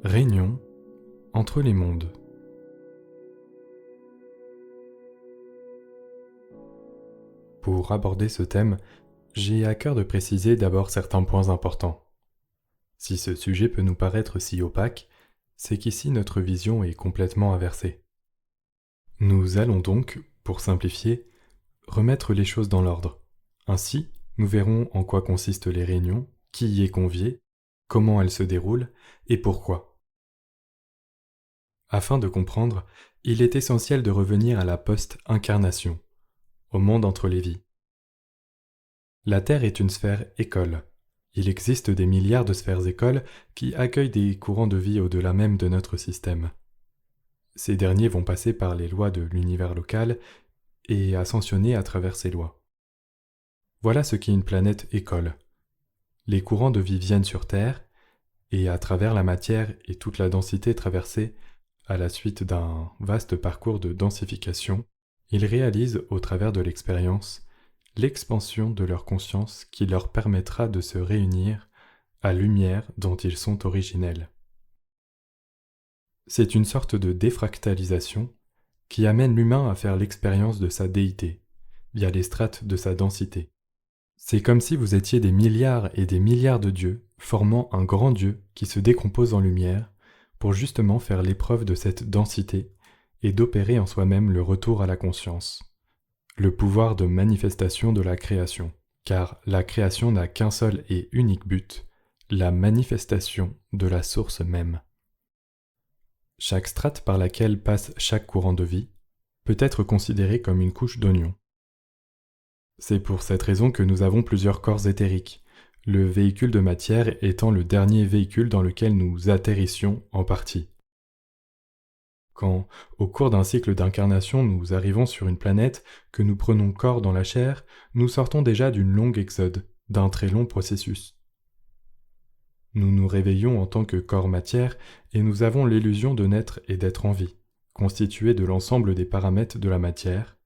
Réunion entre les mondes. Pour aborder ce thème, j'ai à cœur de préciser d'abord certains points importants. Si ce sujet peut nous paraître si opaque, c'est qu'ici notre vision est complètement inversée. Nous allons donc, pour simplifier, remettre les choses dans l'ordre. Ainsi, nous verrons en quoi consistent les réunions, qui y est convié, comment elles se déroulent et pourquoi. Afin de comprendre, il est essentiel de revenir à la post-incarnation, au monde entre les vies. La Terre est une sphère école. Il existe des milliards de sphères-écoles qui accueillent des courants de vie au-delà même de notre système. Ces derniers vont passer par les lois de l'univers local et ascensionner à travers ces lois. Voilà ce qu'est une planète école. Les courants de vie viennent sur Terre, et à travers la matière et toute la densité traversée, à la suite d'un vaste parcours de densification, ils réalisent, au travers de l'expérience, l'expansion de leur conscience qui leur permettra de se réunir à lumière dont ils sont originels. C'est une sorte de défractalisation qui amène l'humain à faire l'expérience de sa déité, via les strates de sa densité. C'est comme si vous étiez des milliards et des milliards de dieux, formant un grand Dieu qui se décompose en lumière, pour justement faire l'épreuve de cette densité et d'opérer en soi-même le retour à la conscience. Le pouvoir de manifestation de la création, car la création n'a qu'un seul et unique but, la manifestation de la source même. Chaque strate par laquelle passe chaque courant de vie peut être considérée comme une couche d'oignon. C'est pour cette raison que nous avons plusieurs corps éthériques, le véhicule de matière étant le dernier véhicule dans lequel nous atterrissions en partie. Quand, au cours d'un cycle d'incarnation, nous arrivons sur une planète, que nous prenons corps dans la chair, nous sortons déjà d'une longue exode, d'un très long processus. Nous nous réveillons en tant que corps matière et nous avons l'illusion de naître et d'être en vie, constitués de l'ensemble des paramètres de la matière,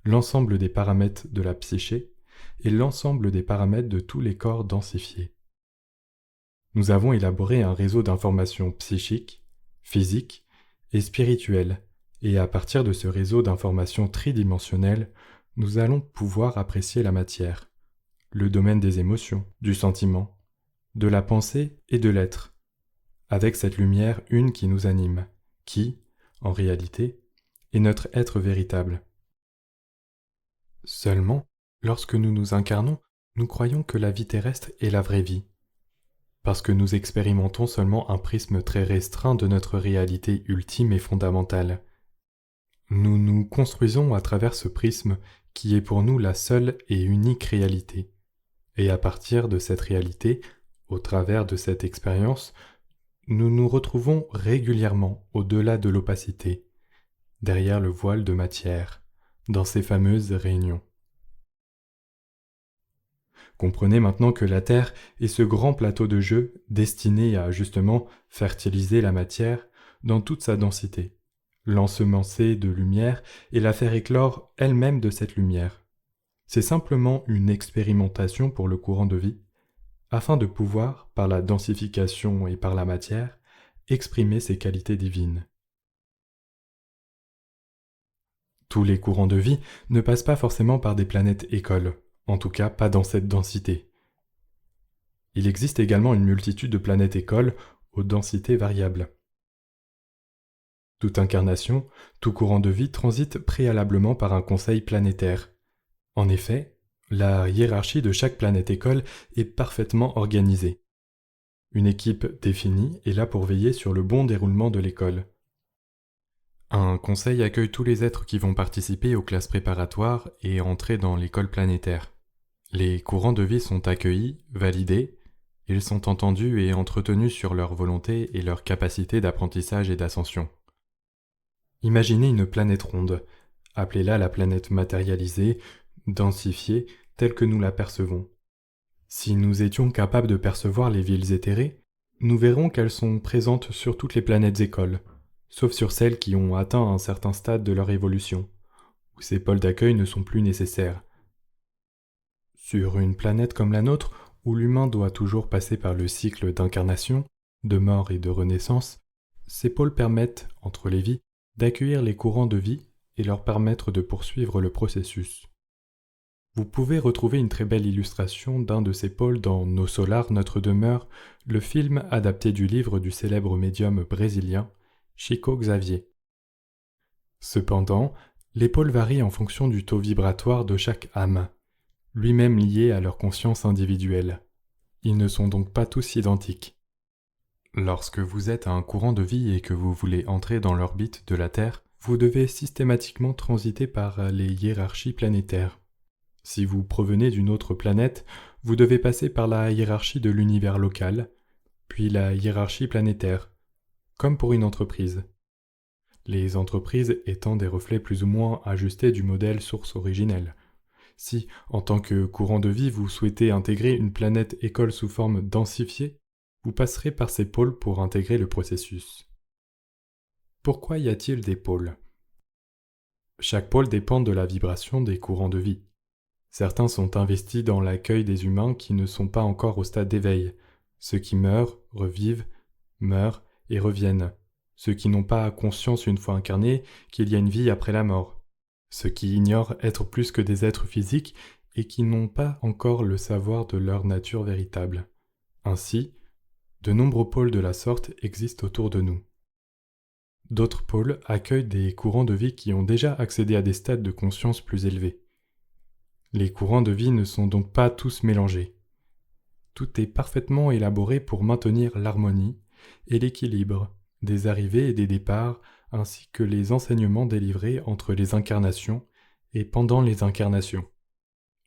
l'ensemble des paramètres de la psyché et l'ensemble des paramètres de tous les corps densifiés. Nous avons élaboré un réseau d'informations psychiques, physiques et spirituelles, et à partir de ce réseau d'informations tridimensionnelles, nous allons pouvoir apprécier la matière, le domaine des émotions, du sentiment, de la pensée et de l'être, avec cette lumière une qui nous anime, qui, en réalité, est notre être véritable. Seulement, lorsque nous nous incarnons, nous croyons que la vie terrestre est la vraie vie, parce que nous expérimentons seulement un prisme très restreint de notre réalité ultime et fondamentale. Nous nous construisons à travers ce prisme qui est pour nous la seule et unique réalité, et à partir de cette réalité, au travers de cette expérience, nous nous retrouvons régulièrement au-delà de l'opacité, derrière le voile de matière, dans ces fameuses réunions. Comprenez maintenant que la Terre est ce grand plateau de jeu destiné à justement fertiliser la matière dans toute sa densité, l'ensemencer de lumière et la faire éclore elle-même de cette lumière. C'est simplement une expérimentation pour le courant de vie, afin de pouvoir, par la densification et par la matière, exprimer ses qualités divines. Tous les courants de vie ne passent pas forcément par des planètes écoles, en tout cas pas dans cette densité. Il existe également une multitude de planètes écoles aux densités variables. Toute incarnation, tout courant de vie transite préalablement par un conseil planétaire. En effet, la hiérarchie de chaque planète école est parfaitement organisée. Une équipe définie est là pour veiller sur le bon déroulement de l'école. Un conseil accueille tous les êtres qui vont participer aux classes préparatoires et entrer dans l'école planétaire. Les courants de vie sont accueillis, validés, ils sont entendus et entretenus sur leur volonté et leur capacité d'apprentissage et d'ascension. Imaginez une planète ronde, appelez-la la planète matérialisée, densifiée, telle que nous la percevons. Si nous étions capables de percevoir les villes éthérées, nous verrons qu'elles sont présentes sur toutes les planètes écoles, sauf sur celles qui ont atteint un certain stade de leur évolution, où ces pôles d'accueil ne sont plus nécessaires. Sur une planète comme la nôtre, où l'humain doit toujours passer par le cycle d'incarnation, de mort et de renaissance, Ces pôles permettent, entre les vies, d'accueillir les courants de vie et leur permettre de poursuivre le processus. Vous pouvez retrouver une très belle illustration d'un de ces pôles dans Nos Solars, Notre Demeure, le film adapté du livre du célèbre médium brésilien Chico Xavier. Cependant, les pôles varient en fonction du taux vibratoire de chaque âme, lui-même lié à leur conscience individuelle. Ils ne sont donc pas tous identiques. Lorsque vous êtes à un courant de vie et que vous voulez entrer dans l'orbite de la Terre, vous devez systématiquement transiter par les hiérarchies planétaires. Si vous provenez d'une autre planète, vous devez passer par la hiérarchie de l'univers local, puis la hiérarchie planétaire, comme pour une entreprise. Les entreprises étant des reflets plus ou moins ajustés du modèle source originel. Si, en tant que courant de vie, vous souhaitez intégrer une planète école sous forme densifiée, vous passerez par ces pôles pour intégrer le processus. Pourquoi y a-t-il des pôles ? Chaque pôle dépend de la vibration des courants de vie. Certains sont investis dans l'accueil des humains qui ne sont pas encore au stade d'éveil, ceux qui meurent, revivent, meurent et reviennent, ceux qui n'ont pas conscience une fois incarnés qu'il y a une vie après la mort, ceux qui ignorent être plus que des êtres physiques et qui n'ont pas encore le savoir de leur nature véritable. Ainsi, de nombreux pôles de la sorte existent autour de nous. D'autres pôles accueillent des courants de vie qui ont déjà accédé à des stades de conscience plus élevés. Les courants de vie ne sont donc pas tous mélangés. Tout est parfaitement élaboré pour maintenir l'harmonie et l'équilibre des arrivées et des départs, ainsi que les enseignements délivrés entre les incarnations et pendant les incarnations.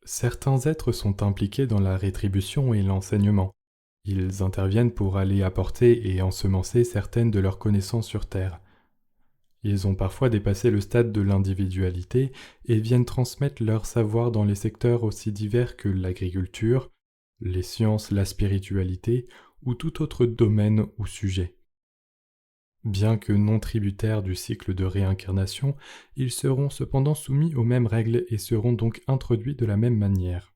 Certains êtres sont impliqués dans la rétribution et l'enseignement. Ils interviennent pour aller apporter et ensemencer certaines de leurs connaissances sur Terre. Ils ont parfois dépassé le stade de l'individualité et viennent transmettre leur savoir dans les secteurs aussi divers que l'agriculture, les sciences, la spiritualité ou tout autre domaine ou sujet. Bien que non tributaires du cycle de réincarnation, ils seront cependant soumis aux mêmes règles et seront donc introduits de la même manière.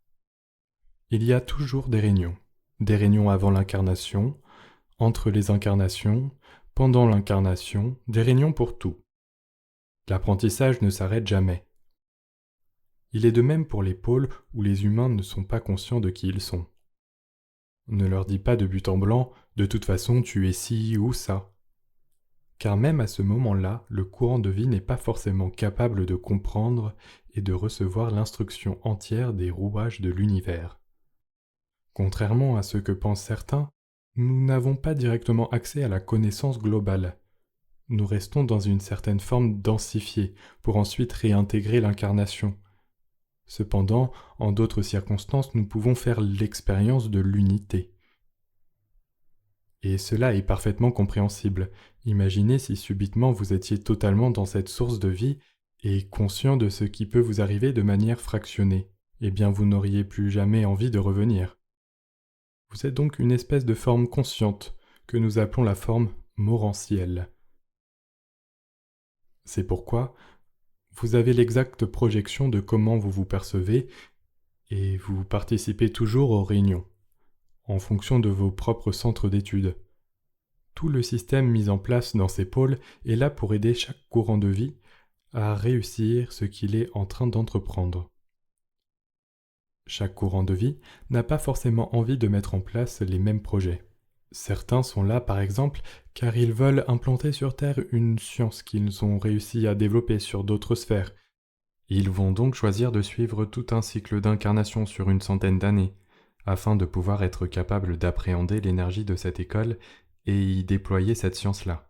Il y a toujours des réunions avant l'incarnation, entre les incarnations, pendant l'incarnation, des réunions pour tout. L'apprentissage ne s'arrête jamais. Il est de même pour les pôles où les humains ne sont pas conscients de qui ils sont. On ne leur dit pas de but en blanc « de toute façon tu es ci ou ça ». Car même à ce moment-là, le courant de vie n'est pas forcément capable de comprendre et de recevoir l'instruction entière des rouages de l'univers. Contrairement à ce que pensent certains, nous n'avons pas directement accès à la connaissance globale. Nous restons dans une certaine forme densifiée pour ensuite réintégrer l'incarnation. Cependant, en d'autres circonstances, nous pouvons faire l'expérience de l'unité. Et cela est parfaitement compréhensible. Imaginez si subitement vous étiez totalement dans cette source de vie et conscient de ce qui peut vous arriver de manière fractionnée. Eh bien, vous n'auriez plus jamais envie de revenir. Vous êtes donc une espèce de forme consciente, que nous appelons la forme morantielle. C'est pourquoi vous avez l'exacte projection de comment vous vous percevez et vous participez toujours aux réunions, en fonction de vos propres centres d'études. Tout le système mis en place dans ces pôles est là pour aider chaque courant de vie à réussir ce qu'il est en train d'entreprendre. Chaque courant de vie n'a pas forcément envie de mettre en place les mêmes projets. Certains sont là, par exemple, car ils veulent implanter sur Terre une science qu'ils ont réussi à développer sur d'autres sphères. Ils vont donc choisir de suivre tout un cycle d'incarnation sur une centaine d'années, afin de pouvoir être capables d'appréhender l'énergie de cette école et y déployer cette science-là.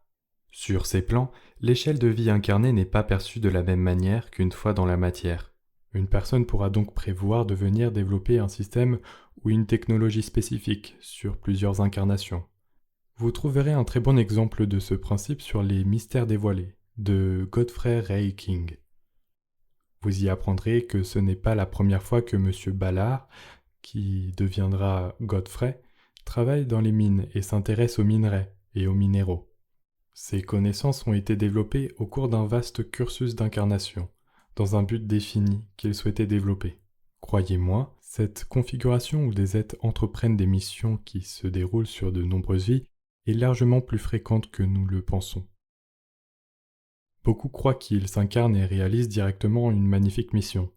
Sur ces plans, l'échelle de vie incarnée n'est pas perçue de la même manière qu'une fois dans la matière. Une personne pourra donc prévoir de venir développer un système ou une technologie spécifique sur plusieurs incarnations. Vous trouverez un très bon exemple de ce principe sur les mystères dévoilés de Godfrey Ray King. Vous y apprendrez que ce n'est pas la première fois que M. Ballard, qui deviendra Godfrey, travaille dans les mines et s'intéresse aux minerais et aux minéraux. Ces connaissances ont été développées au cours d'un vaste cursus d'incarnation, dans un but défini qu'il souhaitait développer. Croyez-moi, cette configuration où des êtres entreprennent des missions qui se déroulent sur de nombreuses vies est largement plus fréquente que nous le pensons. Beaucoup croient qu'ils s'incarnent et réalisent directement une magnifique mission,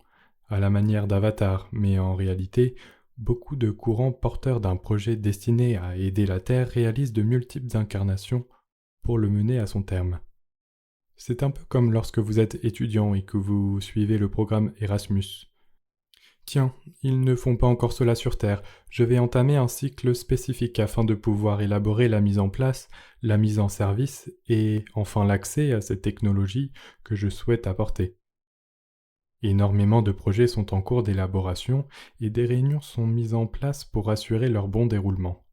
à la manière d'Avatar, mais en réalité, beaucoup de courants porteurs d'un projet destiné à aider la Terre réalisent de multiples incarnations pour le mener à son terme. C'est un peu comme lorsque vous êtes étudiant et que vous suivez le programme Erasmus. Tiens, ils ne font pas encore cela sur Terre, je vais entamer un cycle spécifique afin de pouvoir élaborer la mise en place, la mise en service et enfin l'accès à cette technologie que je souhaite apporter. Énormément de projets sont en cours d'élaboration et des réunions sont mises en place pour assurer leur bon déroulement.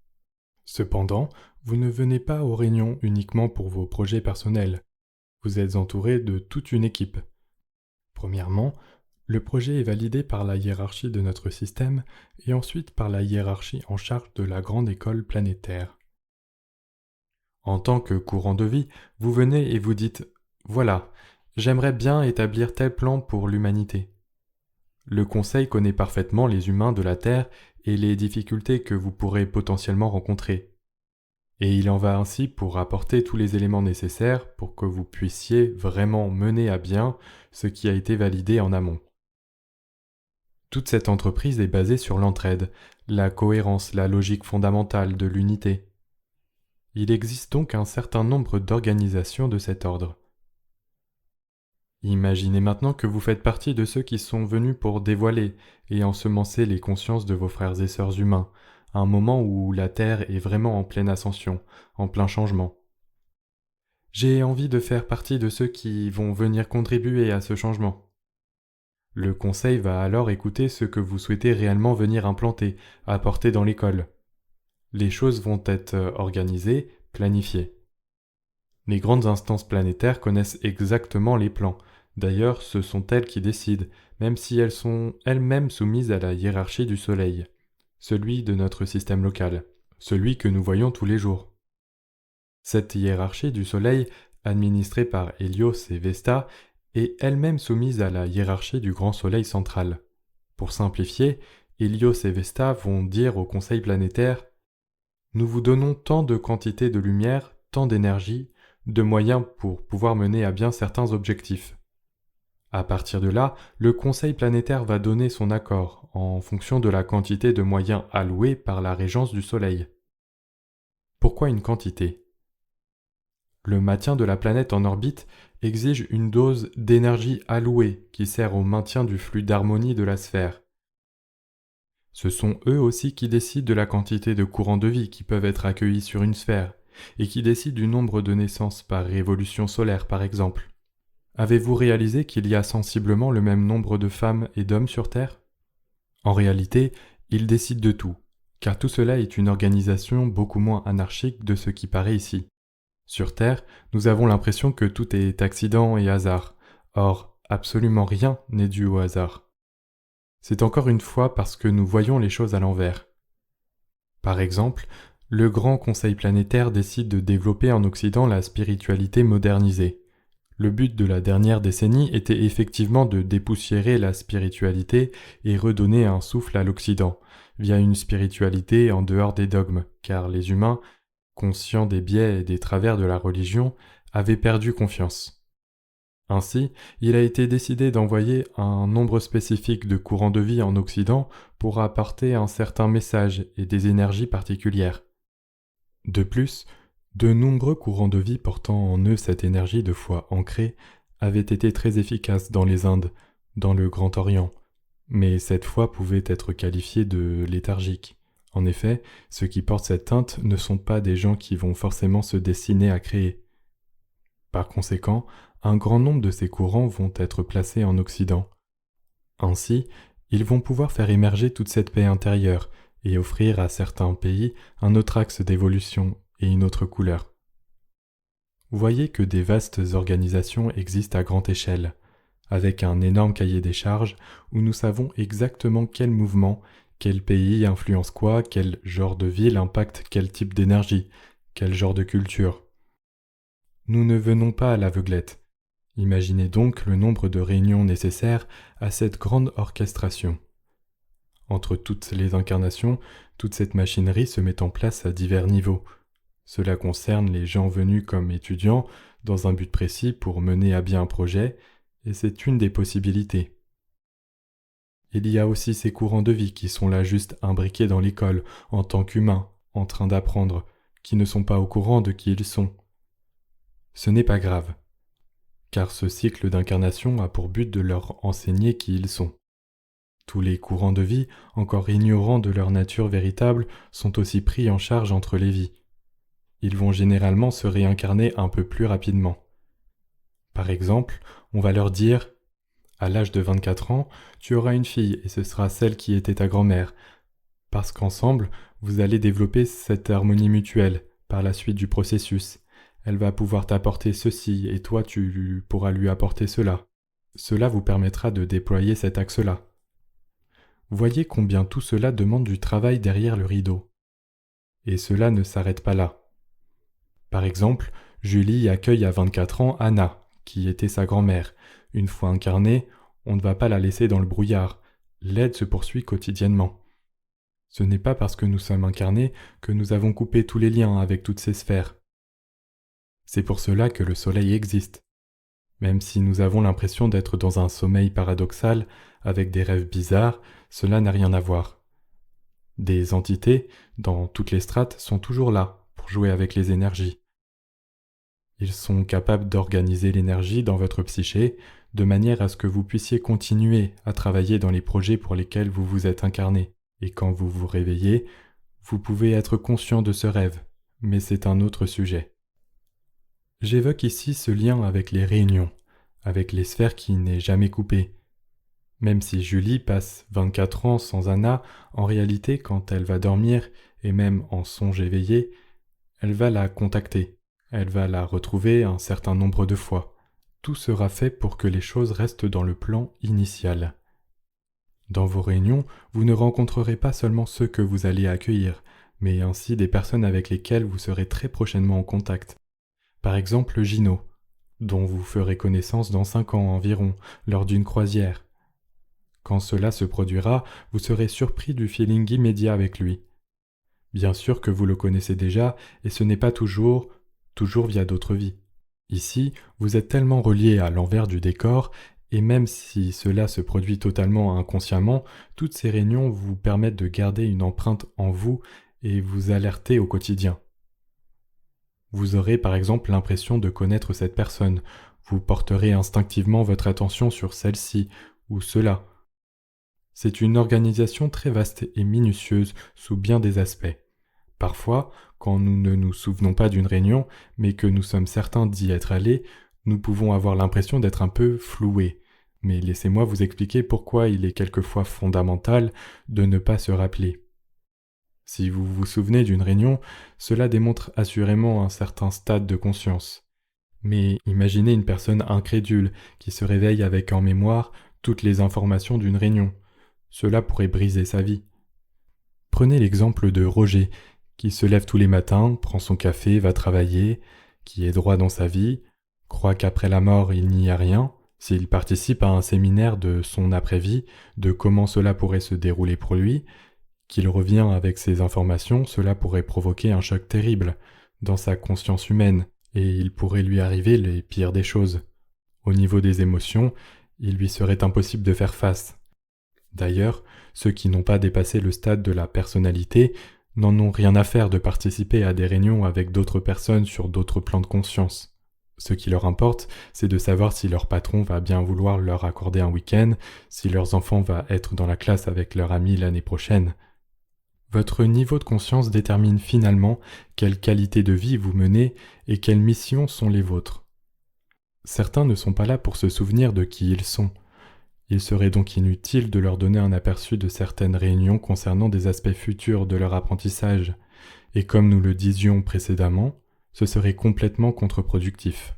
Cependant, vous ne venez pas aux réunions uniquement pour vos projets personnels. Vous êtes entouré de toute une équipe. Premièrement, le projet est validé par la hiérarchie de notre système et ensuite par la hiérarchie en charge de la grande école planétaire. En tant que courant de vie, vous venez et vous dites « Voilà, j'aimerais bien établir tel plan pour l'humanité. » Le Conseil connaît parfaitement les humains de la Terre et les difficultés que vous pourrez potentiellement rencontrer. Et il en va ainsi pour apporter tous les éléments nécessaires pour que vous puissiez vraiment mener à bien ce qui a été validé en amont. Toute cette entreprise est basée sur l'entraide, la cohérence, la logique fondamentale de l'unité. Il existe donc un certain nombre d'organisations de cet ordre. Imaginez maintenant que vous faites partie de ceux qui sont venus pour dévoiler et ensemencer les consciences de vos frères et sœurs humains, à un moment où la Terre est vraiment en pleine ascension, en plein changement. J'ai envie de faire partie de ceux qui vont venir contribuer à ce changement. Le conseil va alors écouter ce que vous souhaitez réellement venir implanter, apporter dans l'école. Les choses vont être organisées, planifiées. Les grandes instances planétaires connaissent exactement les plans. D'ailleurs, ce sont elles qui décident, même si elles sont elles-mêmes soumises à la hiérarchie du Soleil, celui de notre système local, celui que nous voyons tous les jours. Cette hiérarchie du Soleil, administrée par Hélios et Vesta, est elle-même soumise à la hiérarchie du grand Soleil central. Pour simplifier, Hélios et Vesta vont dire au Conseil planétaire « Nous vous donnons tant de quantité de lumière, tant d'énergie, de moyens pour pouvoir mener à bien certains objectifs. » À partir de là, le Conseil planétaire va donner son accord en fonction de la quantité de moyens alloués par la régence du Soleil. Pourquoi une quantité ? Le maintien de la planète en orbite exige une dose d'énergie allouée qui sert au maintien du flux d'harmonie de la sphère. Ce sont eux aussi qui décident de la quantité de courants de vie qui peuvent être accueillis sur une sphère, et qui décident du nombre de naissances par révolution solaire par exemple. Avez-vous réalisé qu'il y a sensiblement le même nombre de femmes et d'hommes sur Terre ? En réalité, ils décident de tout, car tout cela est une organisation beaucoup moins anarchique de ce qui paraît ici. Sur Terre, nous avons l'impression que tout est accident et hasard. Or, absolument rien n'est dû au hasard. C'est encore une fois parce que nous voyons les choses à l'envers. Par exemple, le Grand Conseil planétaire décide de développer en Occident la spiritualité modernisée. Le but de la dernière décennie était effectivement de dépoussiérer la spiritualité et redonner un souffle à l'Occident, via une spiritualité en dehors des dogmes, car les humains, conscients des biais et des travers de la religion, avaient perdu confiance. Ainsi, il a été décidé d'envoyer un nombre spécifique de courants de vie en Occident pour apporter un certain message et des énergies particulières. De plus, de nombreux courants de vie portant en eux cette énergie de foi ancrée avaient été très efficaces dans les Indes, dans le Grand Orient, mais cette foi pouvait être qualifiée de léthargique. En effet, ceux qui portent cette teinte ne sont pas des gens qui vont forcément se destiner à créer. Par conséquent, un grand nombre de ces courants vont être placés en Occident. Ainsi, ils vont pouvoir faire émerger toute cette paix intérieure et offrir à certains pays un autre axe d'évolution et une autre couleur. Vous voyez que des vastes organisations existent à grande échelle, avec un énorme cahier des charges où nous savons exactement quel mouvement, quel pays influence quoi, quel genre de ville impacte quel type d'énergie, quel genre de culture. Nous ne venons pas à l'aveuglette. Imaginez donc le nombre de réunions nécessaires à cette grande orchestration. Entre toutes les incarnations, toute cette machinerie se met en place à divers niveaux. Cela concerne les gens venus comme étudiants dans un but précis pour mener à bien un projet, et c'est une des possibilités. Il y a aussi ces courants de vie qui sont là juste imbriqués dans l'école, en tant qu'humains, en train d'apprendre, qui ne sont pas au courant de qui ils sont. Ce n'est pas grave, car ce cycle d'incarnation a pour but de leur enseigner qui ils sont. Tous les courants de vie, encore ignorants de leur nature véritable, sont aussi pris en charge entre les vies. Ils vont généralement se réincarner un peu plus rapidement. Par exemple, on va leur dire « À l'âge de 24 ans, tu auras une fille et ce sera celle qui était ta grand-mère, parce qu'ensemble, vous allez développer cette harmonie mutuelle par la suite du processus. Elle va pouvoir t'apporter ceci et toi tu pourras lui apporter cela. Cela vous permettra de déployer cet axe-là. » Voyez combien tout cela demande du travail derrière le rideau. Et cela ne s'arrête pas là. Par exemple, Julie accueille à 24 ans Anna, qui était sa grand-mère. Une fois incarnée, on ne va pas la laisser dans le brouillard. L'aide se poursuit quotidiennement. Ce n'est pas parce que nous sommes incarnés que nous avons coupé tous les liens avec toutes ces sphères. C'est pour cela que le soleil existe. Même si nous avons l'impression d'être dans un sommeil paradoxal, avec des rêves bizarres, cela n'a rien à voir. Des entités, dans toutes les strates, sont toujours là pour jouer avec les énergies. Ils sont capables d'organiser l'énergie dans votre psyché de manière à ce que vous puissiez continuer à travailler dans les projets pour lesquels vous vous êtes incarné. Et quand vous vous réveillez, vous pouvez être conscient de ce rêve, mais c'est un autre sujet. J'évoque ici ce lien avec les réunions, avec les sphères qui n'est jamais coupé. Même si Julie passe 24 ans sans Anna, en réalité, quand elle va dormir, et même en songe éveillé, elle va la contacter. Elle va la retrouver un certain nombre de fois. Tout sera fait pour que les choses restent dans le plan initial. Dans vos réunions, vous ne rencontrerez pas seulement ceux que vous allez accueillir, mais ainsi des personnes avec lesquelles vous serez très prochainement en contact. Par exemple Gino, dont vous ferez connaissance dans 5 ans environ, lors d'une croisière. Quand cela se produira, vous serez surpris du feeling immédiat avec lui. Bien sûr que vous le connaissez déjà, et ce n'est pas toujours via d'autres vies. Ici, vous êtes tellement relié à l'envers du décor, et même si cela se produit totalement inconsciemment, toutes ces réunions vous permettent de garder une empreinte en vous et vous alerter au quotidien. Vous aurez par exemple l'impression de connaître cette personne, vous porterez instinctivement votre attention sur celle-ci ou cela. C'est une organisation très vaste et minutieuse sous bien des aspects. Parfois, quand nous ne nous souvenons pas d'une réunion, mais que nous sommes certains d'y être allés, nous pouvons avoir l'impression d'être un peu floués. Mais laissez-moi vous expliquer pourquoi il est quelquefois fondamental de ne pas se rappeler. Si vous vous souvenez d'une réunion, cela démontre assurément un certain stade de conscience. Mais imaginez une personne incrédule qui se réveille avec en mémoire toutes les informations d'une réunion. Cela pourrait briser sa vie. Prenez l'exemple de Roger, qui se lève tous les matins, prend son café, va travailler, qui est droit dans sa vie, croit qu'après la mort il n'y a rien, s'il participe à un séminaire de son après-vie, de comment cela pourrait se dérouler pour lui, qu'il revient avec ces informations, cela pourrait provoquer un choc terrible dans sa conscience humaine, et il pourrait lui arriver les pires des choses. Au niveau des émotions, il lui serait impossible de faire face. D'ailleurs, ceux qui n'ont pas dépassé le stade de la personnalité n'en ont rien à faire de participer à des réunions avec d'autres personnes sur d'autres plans de conscience. Ce qui leur importe, c'est de savoir si leur patron va bien vouloir leur accorder un week-end, si leurs enfants vont être dans la classe avec leurs amis l'année prochaine. Votre niveau de conscience détermine finalement quelle qualité de vie vous menez et quelles missions sont les vôtres. Certains ne sont pas là pour se souvenir de qui ils sont. Il serait donc inutile de leur donner un aperçu de certaines réunions concernant des aspects futurs de leur apprentissage, et comme nous le disions précédemment, ce serait complètement contre-productif.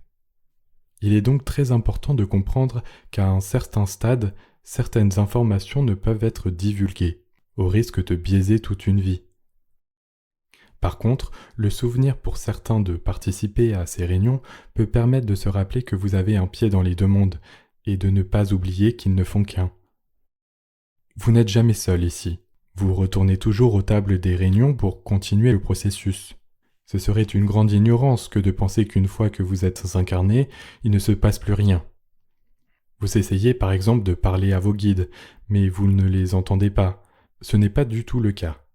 Il est donc très important de comprendre qu'à un certain stade, certaines informations ne peuvent être divulguées, au risque de biaiser toute une vie. Par contre, le souvenir pour certains de participer à ces réunions peut permettre de se rappeler que vous avez un pied dans les deux mondes, et de ne pas oublier qu'ils ne font qu'un. Vous n'êtes jamais seul ici. Vous retournez toujours aux tables des réunions pour continuer le processus. Ce serait une grande ignorance que de penser qu'une fois que vous êtes incarné, il ne se passe plus rien. Vous essayez par exemple de parler à vos guides, mais vous ne les entendez pas. Ce n'est pas du tout le cas.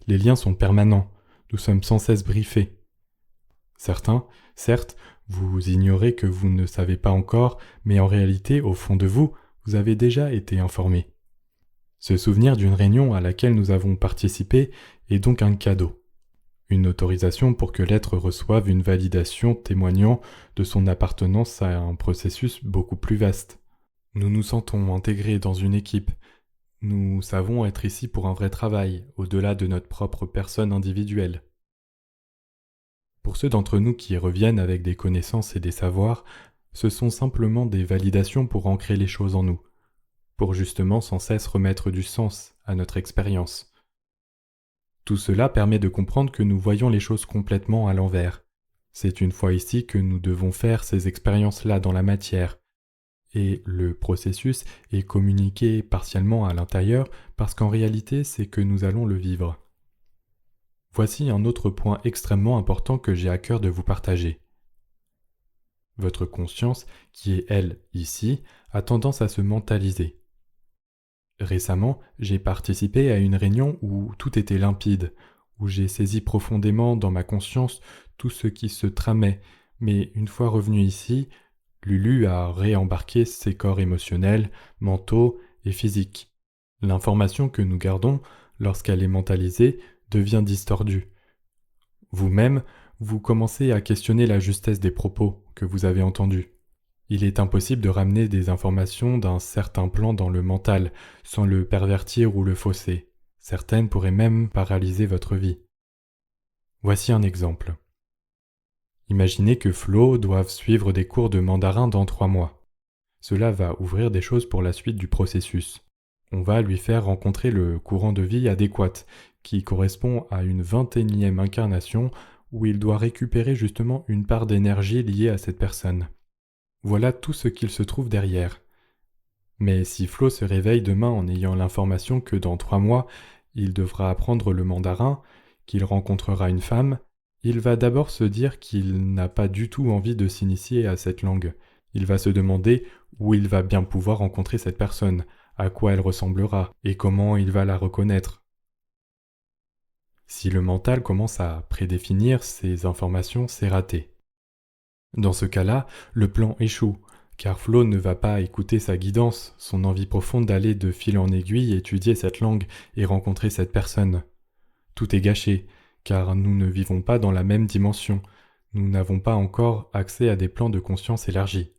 Les liens sont permanents, nous sommes sans cesse briefés. Certains, certes, vous ignorez que vous ne savez pas encore, mais en réalité, au fond de vous, vous avez déjà été informés. Se souvenir d'une réunion à laquelle nous avons participé est donc un cadeau. Une autorisation pour que l'être reçoive une validation témoignant de son appartenance à un processus beaucoup plus vaste. Nous nous sentons intégrés dans une équipe. Nous savons être ici pour un vrai travail, au-delà de notre propre personne individuelle. Pour ceux d'entre nous qui reviennent avec des connaissances et des savoirs, ce sont simplement des validations pour ancrer les choses en nous, pour justement sans cesse remettre du sens à notre expérience. Tout cela permet de comprendre que nous voyons les choses complètement à l'envers. C'est une fois ici que nous devons faire ces expériences-là dans la matière. Et le processus est communiqué partiellement à l'intérieur parce qu'en réalité, c'est que nous allons le vivre. Voici un autre point extrêmement important que j'ai à cœur de vous partager. Votre conscience, qui est elle ici, a tendance à se mentaliser. Récemment, j'ai participé à une réunion où tout était limpide, où j'ai saisi profondément dans ma conscience tout ce qui se tramait, mais une fois revenu ici, Lulu a réembarqué ses corps émotionnels, mentaux et physiques. L'information que nous gardons, lorsqu'elle est mentalisée, devient distordue. Vous-même, vous commencez à questionner la justesse des propos que vous avez entendus. Il est impossible de ramener des informations d'un certain plan dans le mental, sans le pervertir ou le fausser. Certaines pourraient même paralyser votre vie. Voici un exemple. Imaginez que Flo doive suivre des cours de mandarin dans 3 mois. Cela va ouvrir des choses pour la suite du processus. On va lui faire rencontrer le courant de vie adéquat, qui correspond à une 21e incarnation où il doit récupérer justement une part d'énergie liée à cette personne. Voilà tout ce qu'il se trouve derrière. Mais si Flo se réveille demain en ayant l'information que dans 3 mois, il devra apprendre le mandarin, qu'il rencontrera une femme, il va d'abord se dire qu'il n'a pas du tout envie de s'initier à cette langue. Il va se demander où il va bien pouvoir rencontrer cette personne, à quoi elle ressemblera et comment il va la reconnaître. Si le mental commence à prédéfinir ces informations, c'est raté. Dans ce cas-là, le plan échoue, car Flo ne va pas écouter sa guidance, son envie profonde d'aller de fil en aiguille étudier cette langue et rencontrer cette personne. Tout est gâché, car nous ne vivons pas dans la même dimension, nous n'avons pas encore accès à des plans de conscience élargis.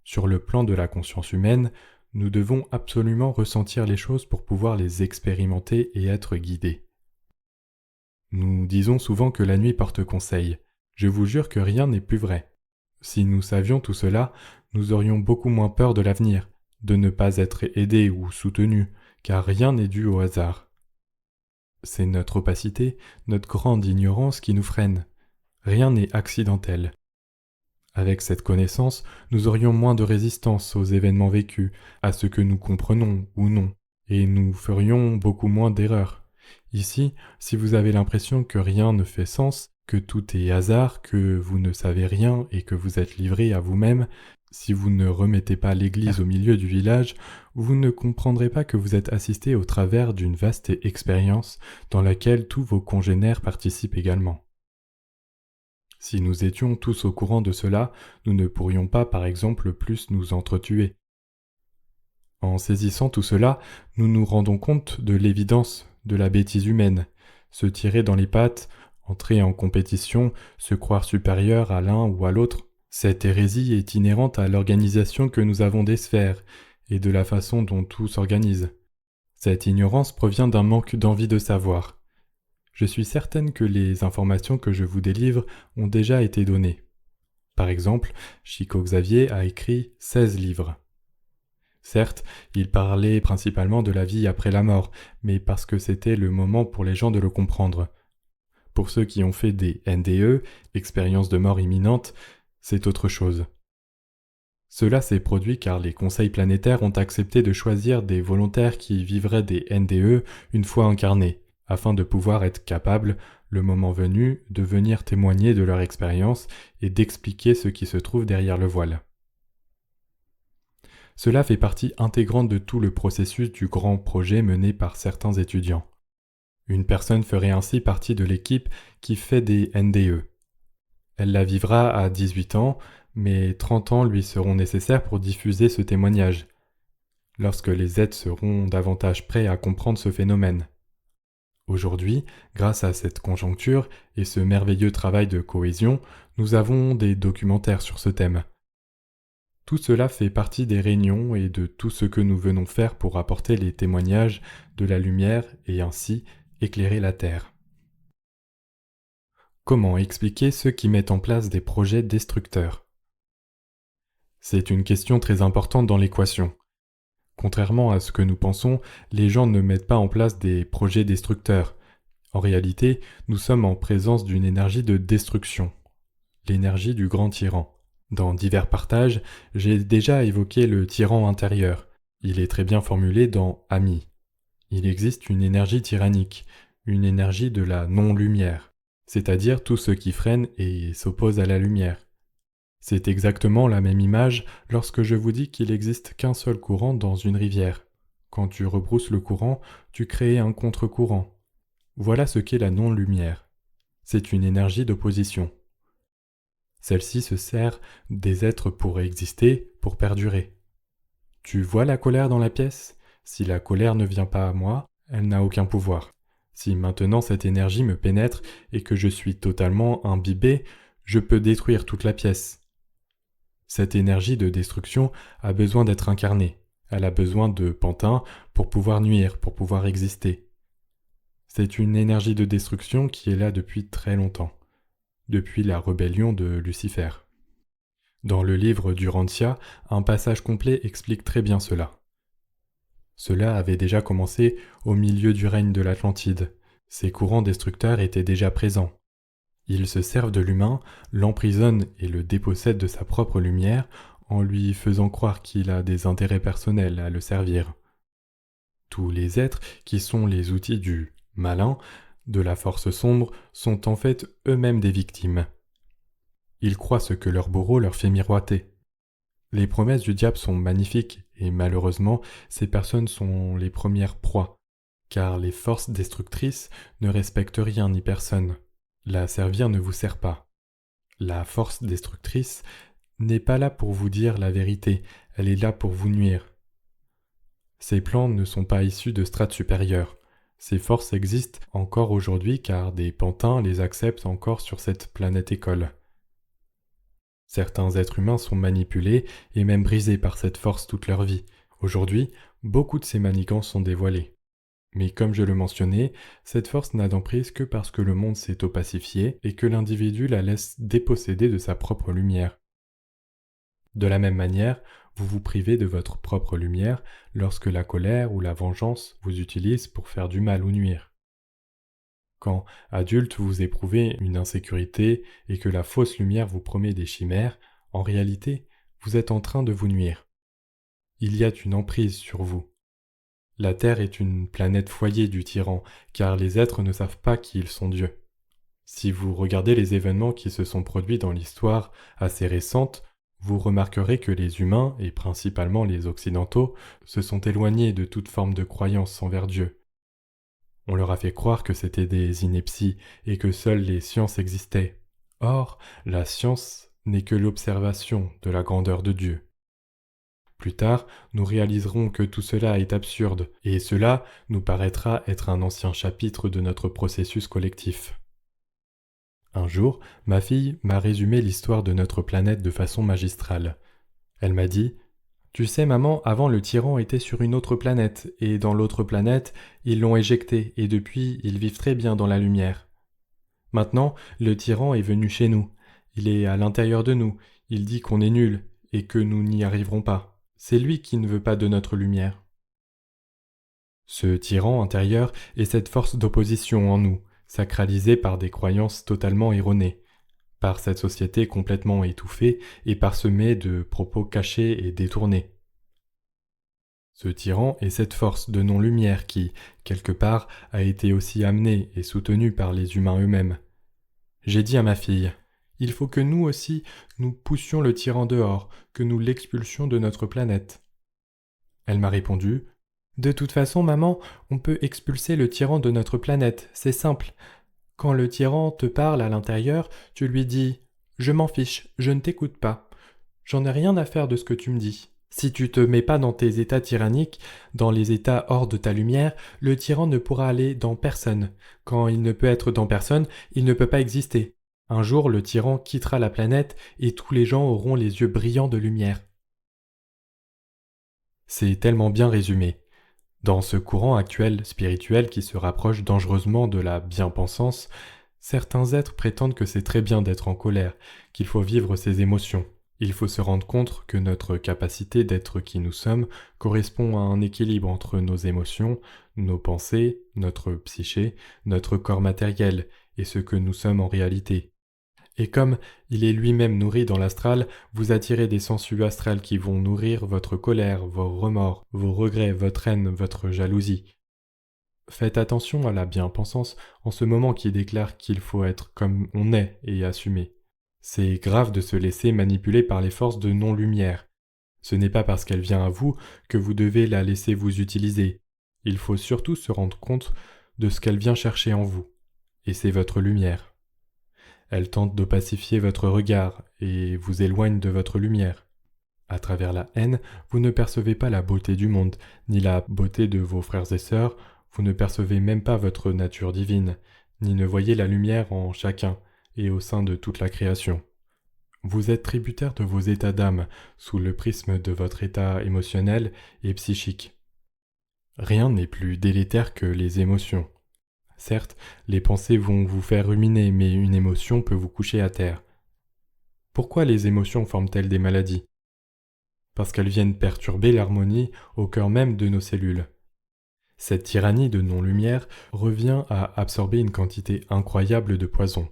Sur le plan de la conscience humaine, nous devons absolument ressentir les choses pour pouvoir les expérimenter et être guidés. Nous disons souvent que la nuit porte conseil. Je vous jure que rien n'est plus vrai. Si nous savions tout cela, nous aurions beaucoup moins peur de l'avenir, de ne pas être aidés ou soutenus, car rien n'est dû au hasard. C'est notre opacité, notre grande ignorance qui nous freine. Rien n'est accidentel. Avec cette connaissance, nous aurions moins de résistance aux événements vécus, à ce que nous comprenons ou non, et nous ferions beaucoup moins d'erreurs. Ici, si vous avez l'impression que rien ne fait sens, que tout est hasard, que vous ne savez rien et que vous êtes livré à vous-même, si vous ne remettez pas l'église au milieu du village, vous ne comprendrez pas que vous êtes assisté au travers d'une vaste expérience dans laquelle tous vos congénères participent également. Si nous étions tous au courant de cela, nous ne pourrions pas, par exemple, plus nous entretuer. En saisissant tout cela, nous nous rendons compte de l'évidence de la bêtise humaine, se tirer dans les pattes, entrer en compétition, se croire supérieur à l'un ou à l'autre. Cette hérésie est inhérente à l'organisation que nous avons des sphères et de la façon dont tout s'organise. Cette ignorance provient d'un manque d'envie de savoir. Je suis certaine que les informations que je vous délivre ont déjà été données. Par exemple, Chico Xavier a écrit 16 livres. Certes, il parlait principalement de la vie après la mort, mais parce que c'était le moment pour les gens de le comprendre. Pour ceux qui ont fait des NDE, expériences de mort imminente, c'est autre chose. Cela s'est produit car les conseils planétaires ont accepté de choisir des volontaires qui vivraient des NDE une fois incarnés. afin de pouvoir être capables, le moment venu, de venir témoigner de leur expérience et d'expliquer ce qui se trouve derrière le voile. Cela fait partie intégrante de tout le processus du grand projet mené par certains étudiants. Une personne ferait ainsi partie de l'équipe qui fait des NDE. Elle la vivra à 18 ans, mais 30 ans lui seront nécessaires pour diffuser ce témoignage, lorsque les aides seront davantage prêts à comprendre ce phénomène. Aujourd'hui, grâce à cette conjoncture et ce merveilleux travail de cohésion, nous avons des documentaires sur ce thème. Tout cela fait partie des réunions et de tout ce que nous venons faire pour apporter les témoignages de la lumière et ainsi éclairer la Terre. Comment expliquer ceux qui mettent en place des projets destructeurs? C'est une question très importante dans l'équation. Contrairement à ce que nous pensons, les gens ne mettent pas en place des projets destructeurs. En réalité, nous sommes en présence d'une énergie de destruction, l'énergie du grand tyran. Dans divers partages, j'ai déjà évoqué le tyran intérieur. Il est très bien formulé dans Ami. Il existe une énergie tyrannique, une énergie de la non-lumière, c'est-à-dire tout ce qui freine et s'oppose à la lumière. C'est exactement la même image lorsque je vous dis qu'il n'existe qu'un seul courant dans une rivière. Quand tu rebrousses le courant, tu crées un contre-courant. Voilà ce qu'est la non-lumière. C'est une énergie d'opposition. Celle-ci se sert des êtres pour exister, pour perdurer. Tu vois la colère dans la pièce? Si la colère ne vient pas à moi, elle n'a aucun pouvoir. Si maintenant cette énergie me pénètre et que je suis totalement imbibé, je peux détruire toute la pièce. Cette énergie de destruction a besoin d'être incarnée. Elle a besoin de pantin pour pouvoir nuire, pour pouvoir exister. C'est une énergie de destruction qui est là depuis très longtemps, depuis la rébellion de Lucifer. Dans le livre d'Urantia, un passage complet explique très bien cela. Cela avait déjà commencé au milieu du règne de l'Atlantide. Ces courants destructeurs étaient déjà présents. Ils se servent de l'humain, l'emprisonnent et le dépossèdent de sa propre lumière en lui faisant croire qu'il a des intérêts personnels à le servir. Tous les êtres qui sont les outils du malin, de la force sombre, sont en fait eux-mêmes des victimes. Ils croient ce que leur bourreau leur fait miroiter. Les promesses du diable sont magnifiques et malheureusement, ces personnes sont les premières proies, car les forces destructrices ne respectent rien ni personne. La servir ne vous sert pas. La force destructrice n'est pas là pour vous dire la vérité, elle est là pour vous nuire. Ces plans ne sont pas issus de strates supérieures. Ces forces existent encore aujourd'hui car des pantins les acceptent encore sur cette planète école. Certains êtres humains sont manipulés et même brisés par cette force toute leur vie. Aujourd'hui, beaucoup de ces manigances sont dévoilées. Mais comme je le mentionnais, cette force n'a d'emprise que parce que le monde s'est opacifié et que l'individu la laisse déposséder de sa propre lumière. De la même manière, vous vous privez de votre propre lumière lorsque la colère ou la vengeance vous utilisent pour faire du mal ou nuire. Quand, adulte, vous éprouvez une insécurité et que la fausse lumière vous promet des chimères, en réalité, vous êtes en train de vous nuire. Il y a une emprise sur vous. La Terre est une planète foyer du tyran, car les êtres ne savent pas qu'ils sont dieux. Si vous regardez les événements qui se sont produits dans l'histoire assez récente, vous remarquerez que les humains, et principalement les occidentaux, se sont éloignés de toute forme de croyance envers Dieu. On leur a fait croire que c'était des inepties et que seules les sciences existaient. Or, la science n'est que l'observation de la grandeur de Dieu. Plus tard, nous réaliserons que tout cela est absurde, et cela nous paraîtra être un ancien chapitre de notre processus collectif. Un jour, ma fille m'a résumé l'histoire de notre planète de façon magistrale. Elle m'a dit « Tu sais maman, avant le tyran était sur une autre planète, et dans l'autre planète, ils l'ont éjecté, et depuis, ils vivent très bien dans la lumière. Maintenant, le tyran est venu chez nous. Il est à l'intérieur de nous, il dit qu'on est nuls, et que nous n'y arriverons pas. C'est lui qui ne veut pas de notre lumière. » Ce tyran intérieur est cette force d'opposition en nous, sacralisée par des croyances totalement erronées, par cette société complètement étouffée et parsemée de propos cachés et détournés. Ce tyran est cette force de non-lumière qui, quelque part, a été aussi amenée et soutenue par les humains eux-mêmes. J'ai dit à ma fille, « Il faut que nous aussi, nous poussions le tyran dehors, que nous l'expulsions de notre planète. » Elle m'a répondu, « De toute façon, maman, on peut expulser le tyran de notre planète, c'est simple. Quand le tyran te parle à l'intérieur, tu lui dis « Je m'en fiche, je ne t'écoute pas. J'en ai rien à faire de ce que tu me dis. » Si tu te mets pas dans tes états tyranniques, dans les états hors de ta lumière, le tyran ne pourra aller dans personne. Quand il ne peut être dans personne, il ne peut pas exister. Un jour, le tyran quittera la planète et tous les gens auront les yeux brillants de lumière. C'est tellement bien résumé. Dans ce courant actuel spirituel qui se rapproche dangereusement de la bien-pensance, certains êtres prétendent que c'est très bien d'être en colère, qu'il faut vivre ses émotions. Il faut se rendre compte que notre capacité d'être qui nous sommes correspond à un équilibre entre nos émotions, nos pensées, notre psyché, notre corps matériel et ce que nous sommes en réalité. Et comme il est lui-même nourri dans l'astral, vous attirez des sensus astrales qui vont nourrir votre colère, vos remords, vos regrets, votre haine, votre jalousie. Faites attention à la bien-pensance en ce moment qui déclare qu'il faut être comme on est et assumer. C'est grave de se laisser manipuler par les forces de non-lumière. Ce n'est pas parce qu'elle vient à vous que vous devez la laisser vous utiliser. Il faut surtout se rendre compte de ce qu'elle vient chercher en vous. Et c'est votre lumière. Elle tente de pacifier votre regard et vous éloigne de votre lumière. À travers la haine, vous ne percevez pas la beauté du monde, ni la beauté de vos frères et sœurs, vous ne percevez même pas votre nature divine, ni ne voyez la lumière en chacun et au sein de toute la création. Vous êtes tributaire de vos états d'âme, sous le prisme de votre état émotionnel et psychique. Rien n'est plus délétère que les émotions. Certes, les pensées vont vous faire ruminer, mais une émotion peut vous coucher à terre. Pourquoi les émotions forment-elles des maladies ? Parce qu'elles viennent perturber l'harmonie au cœur même de nos cellules. Cette tyrannie de non-lumière revient à absorber une quantité incroyable de poison.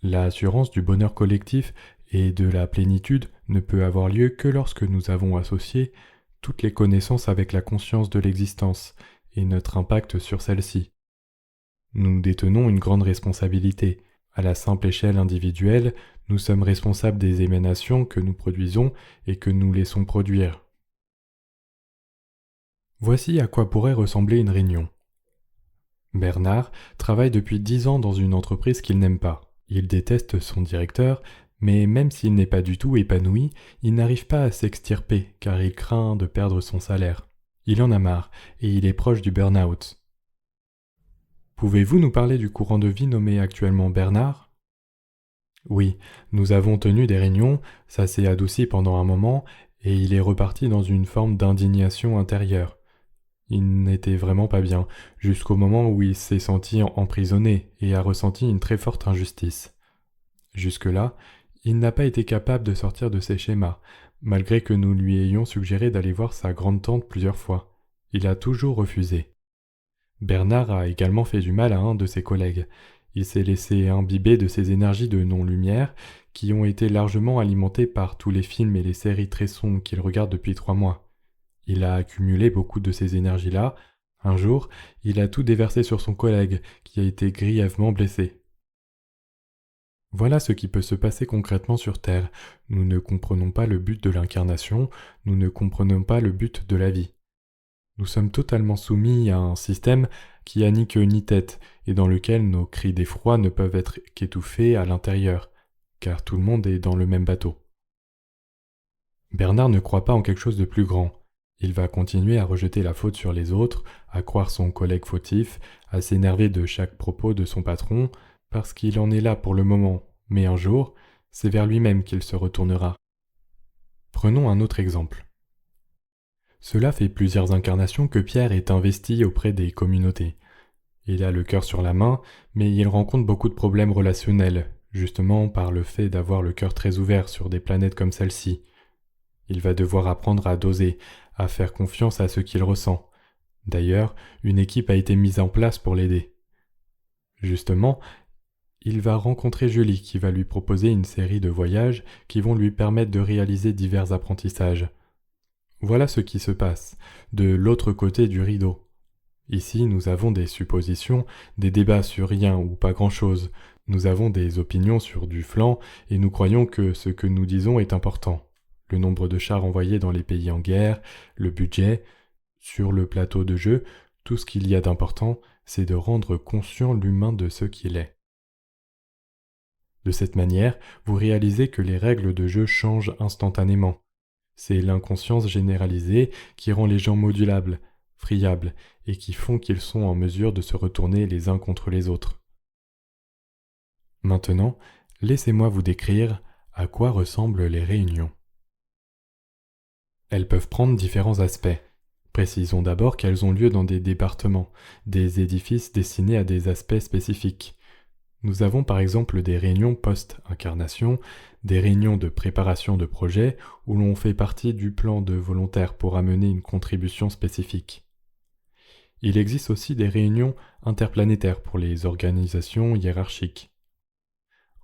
L'assurance du bonheur collectif et de la plénitude ne peut avoir lieu que lorsque nous avons associé toutes les connaissances avec la conscience de l'existence et notre impact sur celle-ci. Nous détenons une grande responsabilité. À la simple échelle individuelle, nous sommes responsables des émanations que nous produisons et que nous laissons produire. Voici à quoi pourrait ressembler une réunion. Bernard travaille depuis 10 ans dans une entreprise qu'il n'aime pas. Il déteste son directeur, mais même s'il n'est pas du tout épanoui, il n'arrive pas à s'extirper car il craint de perdre son salaire. Il en a marre et il est proche du burn-out. Pouvez-vous nous parler du courant de vie nommé actuellement Bernard ? Oui, nous avons tenu des réunions, ça s'est adouci pendant un moment, et il est reparti dans une forme d'indignation intérieure. Il n'était vraiment pas bien, jusqu'au moment où il s'est senti emprisonné et a ressenti une très forte injustice. Jusque-là, il n'a pas été capable de sortir de ses schémas, malgré que nous lui ayons suggéré d'aller voir sa grande-tante plusieurs fois. Il a toujours refusé. Bernard a également fait du mal à un de ses collègues. Il s'est laissé imbiber de ces énergies de non-lumière qui ont été largement alimentées par tous les films et les séries très sombres qu'il regarde depuis 3 mois. Il a accumulé beaucoup de ces énergies-là. Un jour, il a tout déversé sur son collègue, qui a été grièvement blessé. Voilà ce qui peut se passer concrètement sur Terre. Nous ne comprenons pas le but de l'incarnation, nous ne comprenons pas le but de la vie. Nous sommes totalement soumis à un système qui a ni queue ni tête, et dans lequel nos cris d'effroi ne peuvent être qu'étouffés à l'intérieur, car tout le monde est dans le même bateau. Bernard ne croit pas en quelque chose de plus grand. Il va continuer à rejeter la faute sur les autres, à croire son collègue fautif, à s'énerver de chaque propos de son patron, parce qu'il en est là pour le moment, mais un jour, c'est vers lui-même qu'il se retournera. Prenons un autre exemple. Cela fait plusieurs incarnations que Pierre est investi auprès des communautés. Il a le cœur sur la main, mais il rencontre beaucoup de problèmes relationnels, justement par le fait d'avoir le cœur très ouvert sur des planètes comme celle-ci. Il va devoir apprendre à doser, à faire confiance à ce qu'il ressent. D'ailleurs, une équipe a été mise en place pour l'aider. Justement, il va rencontrer Julie qui va lui proposer une série de voyages qui vont lui permettre de réaliser divers apprentissages. Voilà ce qui se passe de l'autre côté du rideau. Ici, nous avons des suppositions, des débats sur rien ou pas grand-chose. Nous avons des opinions sur du flanc et nous croyons que ce que nous disons est important. Le nombre de chars envoyés dans les pays en guerre, le budget. Sur le plateau de jeu, tout ce qu'il y a d'important, c'est de rendre conscient l'humain de ce qu'il est. De cette manière, vous réalisez que les règles de jeu changent instantanément. C'est l'inconscience généralisée qui rend les gens modulables, friables, et qui font qu'ils sont en mesure de se retourner les uns contre les autres. Maintenant, laissez-moi vous décrire à quoi ressemblent les réunions. Elles peuvent prendre différents aspects. Précisons d'abord qu'elles ont lieu dans des départements, des édifices destinés à des aspects spécifiques. Nous avons par exemple des réunions post-incarnation, des réunions de préparation de projet où l'on fait partie du plan de volontaires pour amener une contribution spécifique. Il existe aussi des réunions interplanétaires pour les organisations hiérarchiques.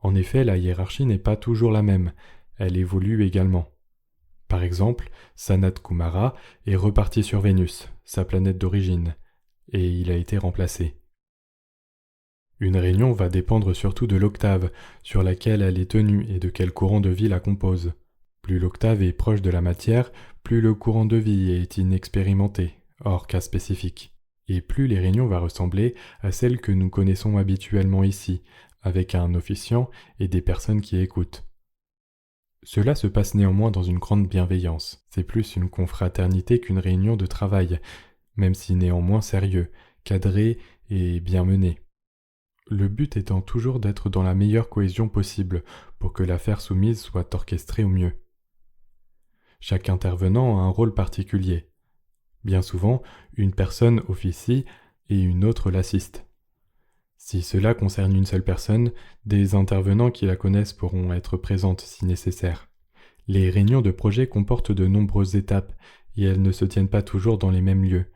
En effet, la hiérarchie n'est pas toujours la même, elle évolue également. Par exemple, Sanat Kumara est reparti sur Vénus, sa planète d'origine, et il a été remplacé. Une réunion va dépendre surtout de l'octave sur laquelle elle est tenue et de quel courant de vie la compose. Plus l'octave est proche de la matière, plus le courant de vie est inexpérimenté, hors cas spécifique, et plus les réunions vont ressembler à celles que nous connaissons habituellement ici, avec un officiant et des personnes qui écoutent. Cela se passe néanmoins dans une grande bienveillance. C'est plus une confraternité qu'une réunion de travail, même si néanmoins sérieux, cadré et bien mené. Le but étant toujours d'être dans la meilleure cohésion possible pour que l'affaire soumise soit orchestrée au mieux. Chaque intervenant a un rôle particulier. Bien souvent, une personne officie et une autre l'assiste. Si cela concerne une seule personne, des intervenants qui la connaissent pourront être présentes si nécessaire. Les réunions de projet comportent de nombreuses étapes et elles ne se tiennent pas toujours dans les mêmes lieux.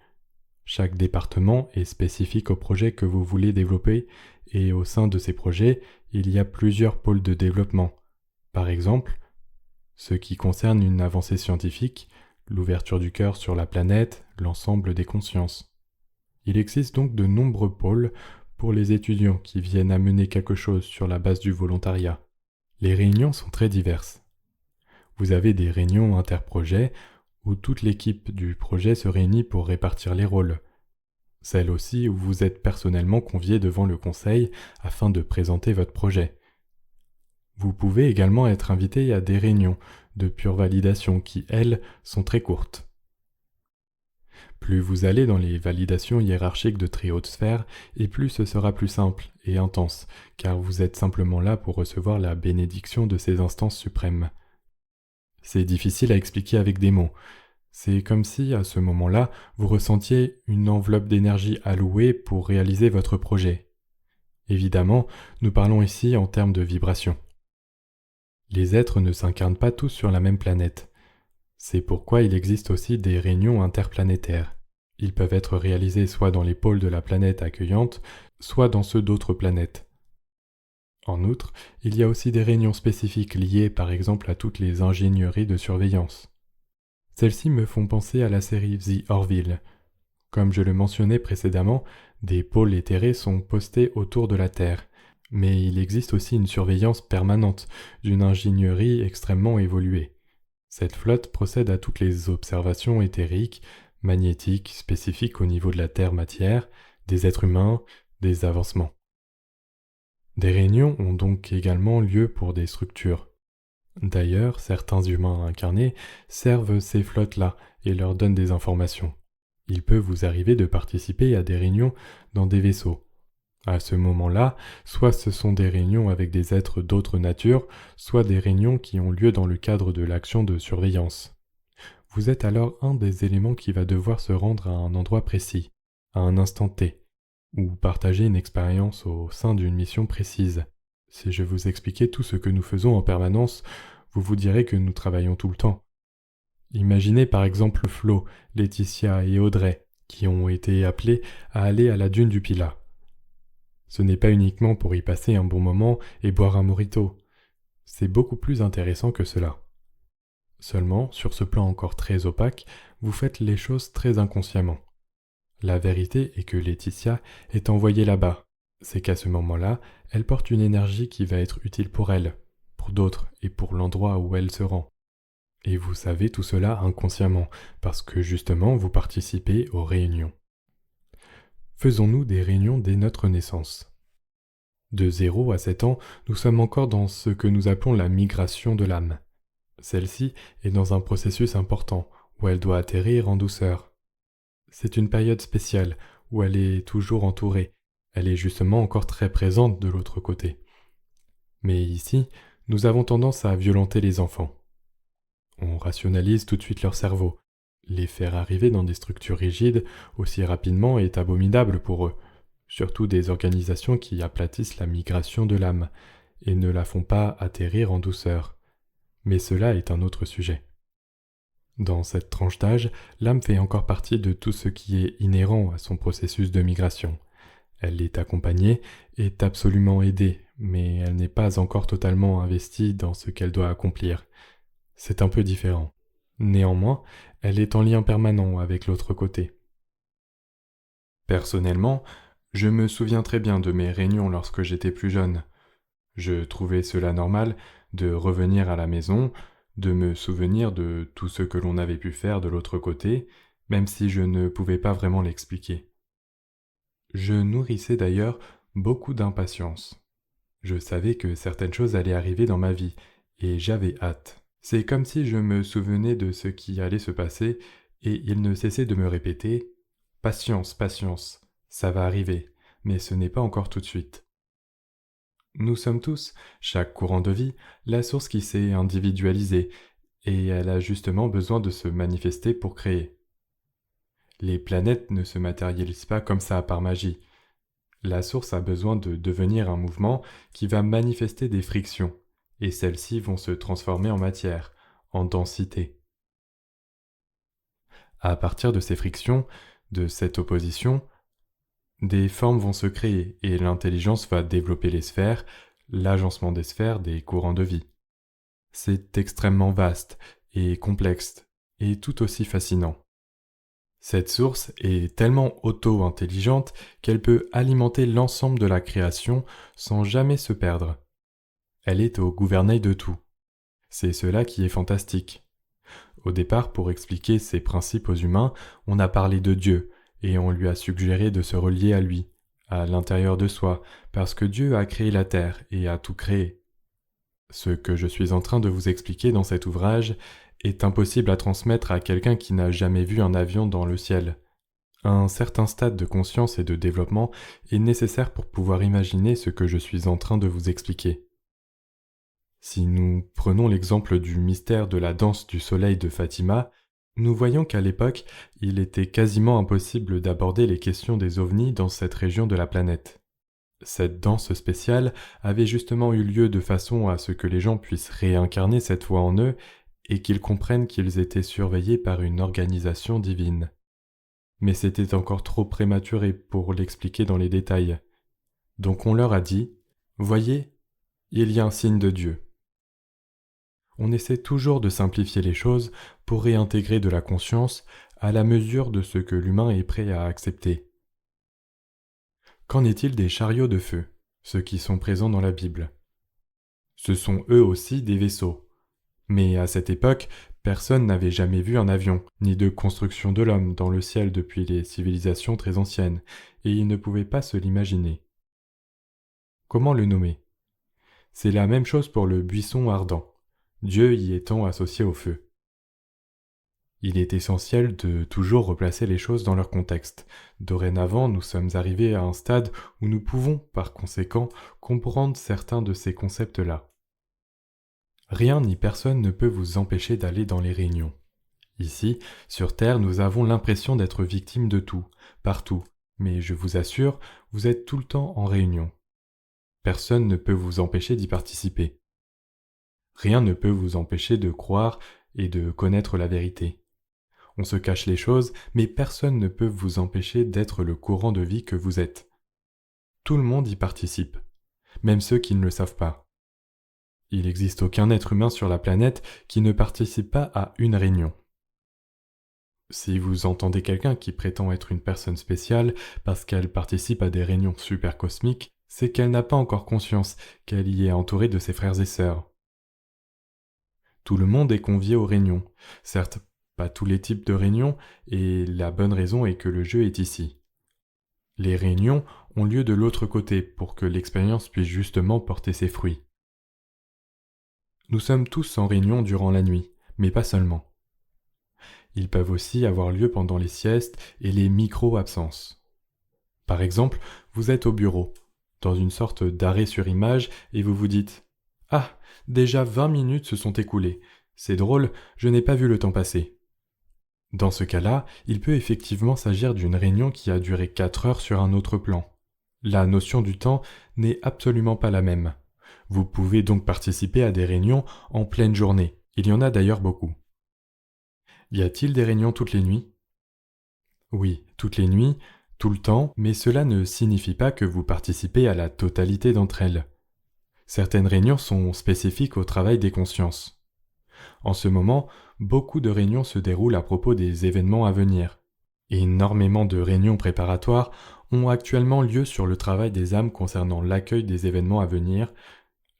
Chaque département est spécifique au projet que vous voulez développer et au sein de ces projets, il y a plusieurs pôles de développement. Par exemple, ce qui concerne une avancée scientifique, l'ouverture du cœur sur la planète, l'ensemble des consciences. Il existe donc de nombreux pôles pour les étudiants qui viennent amener quelque chose sur la base du volontariat. Les réunions sont très diverses. Vous avez des réunions interprojets où toute l'équipe du projet se réunit pour répartir les rôles. Celles aussi où vous êtes personnellement convié devant le conseil afin de présenter votre projet. Vous pouvez également être invité à des réunions de pure validation qui, elles, sont très courtes. Plus vous allez dans les validations hiérarchiques de très haute sphère, et plus ce sera plus simple et intense, car vous êtes simplement là pour recevoir la bénédiction de ces instances suprêmes. C'est difficile à expliquer avec des mots. C'est comme si, à ce moment-là, vous ressentiez une enveloppe d'énergie allouée pour réaliser votre projet. Évidemment, nous parlons ici en termes de vibration. Les êtres ne s'incarnent pas tous sur la même planète. C'est pourquoi il existe aussi des réunions interplanétaires. Ils peuvent être réalisés soit dans les pôles de la planète accueillante, soit dans ceux d'autres planètes. En outre, il y a aussi des réunions spécifiques liées par exemple à toutes les ingénieries de surveillance. Celles-ci me font penser à la série The Orville. Comme je le mentionnais précédemment, des pôles éthérés sont postés autour de la Terre, mais il existe aussi une surveillance permanente d'une ingénierie extrêmement évoluée. Cette flotte procède à toutes les observations éthériques, magnétiques, spécifiques au niveau de la Terre-matière, des êtres humains, des avancements. Des réunions ont donc également lieu pour des structures. D'ailleurs, certains humains incarnés servent ces flottes-là et leur donnent des informations. Il peut vous arriver de participer à des réunions dans des vaisseaux. À ce moment-là, soit ce sont des réunions avec des êtres d'autres natures, soit des réunions qui ont lieu dans le cadre de l'action de surveillance. Vous êtes alors un des éléments qui va devoir se rendre à un endroit précis, à un instant T, ou partager une expérience au sein d'une mission précise. Si je vous expliquais tout ce que nous faisons en permanence, vous vous direz que nous travaillons tout le temps. Imaginez par exemple Flo, Laetitia et Audrey, qui ont été appelés à aller à la dune du Pilat. Ce n'est pas uniquement pour y passer un bon moment et boire un mojito. C'est beaucoup plus intéressant que cela. Seulement, sur ce plan encore très opaque, vous faites les choses très inconsciemment. La vérité est que Laetitia est envoyée là-bas. C'est qu'à ce moment-là, elle porte une énergie qui va être utile pour elle, pour d'autres et pour l'endroit où elle se rend. Et vous savez tout cela inconsciemment, parce que justement vous participez aux réunions. Faisons-nous des réunions dès notre naissance. De 0 à 7 ans, nous sommes encore dans ce que nous appelons la migration de l'âme. Celle-ci est dans un processus important, où elle doit atterrir en douceur. C'est une période spéciale, où elle est toujours entourée. Elle est justement encore très présente de l'autre côté. Mais ici, nous avons tendance à violenter les enfants. On rationalise tout de suite leur cerveau. Les faire arriver dans des structures rigides aussi rapidement est abominable pour eux, surtout des organisations qui aplatissent la migration de l'âme et ne la font pas atterrir en douceur. Mais cela est un autre sujet. Dans cette tranche d'âge, l'âme fait encore partie de tout ce qui est inhérent à son processus de migration. Elle est accompagnée, est absolument aidée, mais elle n'est pas encore totalement investie dans ce qu'elle doit accomplir. C'est un peu différent. Néanmoins, elle est en lien permanent avec l'autre côté. Personnellement, je me souviens très bien de mes réunions lorsque j'étais plus jeune. Je trouvais cela normal de revenir à la maison, de me souvenir de tout ce que l'on avait pu faire de l'autre côté, même si je ne pouvais pas vraiment l'expliquer. Je nourrissais d'ailleurs beaucoup d'impatience. Je savais que certaines choses allaient arriver dans ma vie, et j'avais hâte. C'est comme si je me souvenais de ce qui allait se passer, et il ne cessait de me répéter « Patience, patience, ça va arriver, mais ce n'est pas encore tout de suite. » Nous sommes tous, chaque courant de vie, la source qui s'est individualisée, et elle a justement besoin de se manifester pour créer. Les planètes ne se matérialisent pas comme ça par magie. La source a besoin de devenir un mouvement qui va manifester des frictions, et celles-ci vont se transformer en matière, en densité. À partir de ces frictions, de cette opposition, des formes vont se créer et l'intelligence va développer les sphères, l'agencement des sphères des courants de vie. C'est extrêmement vaste et complexe et tout aussi fascinant. Cette source est tellement auto-intelligente qu'elle peut alimenter l'ensemble de la création sans jamais se perdre. Elle est au gouvernail de tout. C'est cela qui est fantastique. Au départ, pour expliquer ces principes aux humains, on a parlé de Dieu, et on lui a suggéré de se relier à lui, à l'intérieur de soi, parce que Dieu a créé la terre et a tout créé. Ce que je suis en train de vous expliquer dans cet ouvrage est impossible à transmettre à quelqu'un qui n'a jamais vu un avion dans le ciel. Un certain stade de conscience et de développement est nécessaire pour pouvoir imaginer ce que je suis en train de vous expliquer. Si nous prenons l'exemple du mystère de la danse du soleil de Fatima, nous voyons qu'à l'époque, il était quasiment impossible d'aborder les questions des ovnis dans cette région de la planète. Cette danse spéciale avait justement eu lieu de façon à ce que les gens puissent réincarner cette foi en eux et qu'ils comprennent qu'ils étaient surveillés par une organisation divine. Mais c'était encore trop prématuré pour l'expliquer dans les détails. Donc on leur a dit « Voyez, il y a un signe de Dieu ». On essaie toujours de simplifier les choses pour réintégrer de la conscience à la mesure de ce que l'humain est prêt à accepter. Qu'en est-il des chariots de feu, ceux qui sont présents dans la Bible? Ce sont eux aussi des vaisseaux. Mais à cette époque, personne n'avait jamais vu un avion, ni de construction de l'homme dans le ciel depuis les civilisations très anciennes, et ils ne pouvaient pas se l'imaginer. Comment le nommer? C'est la même chose pour le buisson ardent, Dieu y étant associé au feu. Il est essentiel de toujours replacer les choses dans leur contexte. Dorénavant, nous sommes arrivés à un stade où nous pouvons, par conséquent, comprendre certains de ces concepts-là. Rien ni personne ne peut vous empêcher d'aller dans les réunions. Ici, sur Terre, nous avons l'impression d'être victimes de tout, partout, mais je vous assure, vous êtes tout le temps en réunion. Personne ne peut vous empêcher d'y participer. Rien ne peut vous empêcher de croire et de connaître la vérité. On se cache les choses, mais personne ne peut vous empêcher d'être le courant de vie que vous êtes. Tout le monde y participe, même ceux qui ne le savent pas. Il n'existe aucun être humain sur la planète qui ne participe pas à une réunion. Si vous entendez quelqu'un qui prétend être une personne spéciale parce qu'elle participe à des réunions super cosmiques, c'est qu'elle n'a pas encore conscience qu'elle y est entourée de ses frères et sœurs. Tout le monde est convié aux réunions. Certes, pas tous les types de réunions, et la bonne raison est que le jeu est ici. Les réunions ont lieu de l'autre côté pour que l'expérience puisse justement porter ses fruits. Nous sommes tous en réunion durant la nuit, mais pas seulement. Ils peuvent aussi avoir lieu pendant les siestes et les micro-absences. Par exemple, vous êtes au bureau, dans une sorte d'arrêt sur image, et vous vous dites « Ah, déjà 20 minutes se sont écoulées. C'est drôle, je n'ai pas vu le temps passer. » Dans ce cas-là, il peut effectivement s'agir d'une réunion qui a duré 4 heures sur un autre plan. La notion du temps n'est absolument pas la même. Vous pouvez donc participer à des réunions en pleine journée. Il y en a d'ailleurs beaucoup. Y a-t-il des réunions toutes les nuits? Oui, toutes les nuits, tout le temps, mais cela ne signifie pas que vous participez à la totalité d'entre elles. Certaines réunions sont spécifiques au travail des consciences. En ce moment, beaucoup de réunions se déroulent à propos des événements à venir. Énormément de réunions préparatoires ont actuellement lieu sur le travail des âmes concernant l'accueil des événements à venir,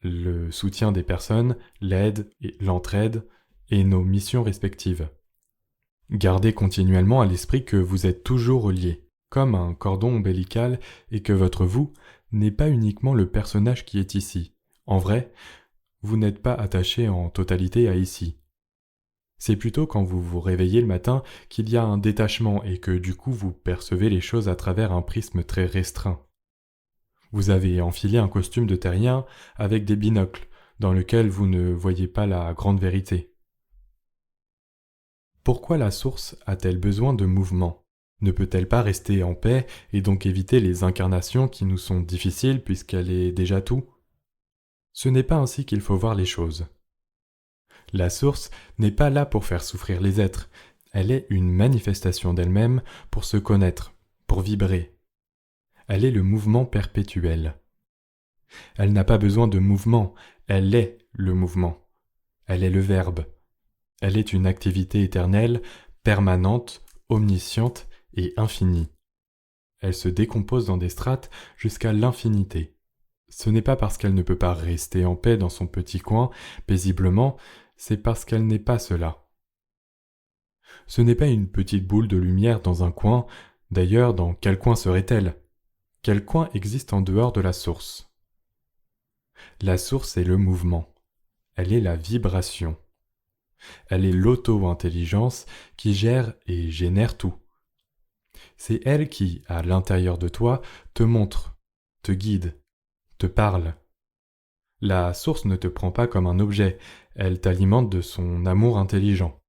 le soutien des personnes, l'aide et l'entraide, et nos missions respectives. Gardez continuellement à l'esprit que vous êtes toujours reliés, comme un cordon ombilical, et que votre vous n'est pas uniquement le personnage qui est ici. En vrai, vous n'êtes pas attaché en totalité à ici. C'est plutôt quand vous vous réveillez le matin qu'il y a un détachement et que du coup vous percevez les choses à travers un prisme très restreint. Vous avez enfilé un costume de terrien avec des binocles, dans lequel vous ne voyez pas la grande vérité. Pourquoi la source a-t-elle besoin de mouvement? Ne peut-elle pas rester en paix et donc éviter les incarnations qui nous sont difficiles puisqu'elle est déjà tout? Ce n'est pas ainsi qu'il faut voir les choses. La source n'est pas là pour faire souffrir les êtres, elle est une manifestation d'elle-même pour se connaître, pour vibrer. Elle est le mouvement perpétuel. Elle n'a pas besoin de mouvement, elle est le mouvement. Elle est le verbe. Elle est une activité éternelle, permanente, omnisciente et infinie. Elle se décompose dans des strates jusqu'à l'infinité. Ce n'est pas parce qu'elle ne peut pas rester en paix dans son petit coin, paisiblement, c'est parce qu'elle n'est pas cela. Ce n'est pas une petite boule de lumière dans un coin, d'ailleurs dans quel coin serait-elle? Quel coin existe en dehors de la source? La source est le mouvement, elle est la vibration. Elle est l'auto-intelligence qui gère et génère tout. C'est elle qui, à l'intérieur de toi, te montre, te guide, te parle. La source ne te prend pas comme un objet, elle t'alimente de son amour intelligent.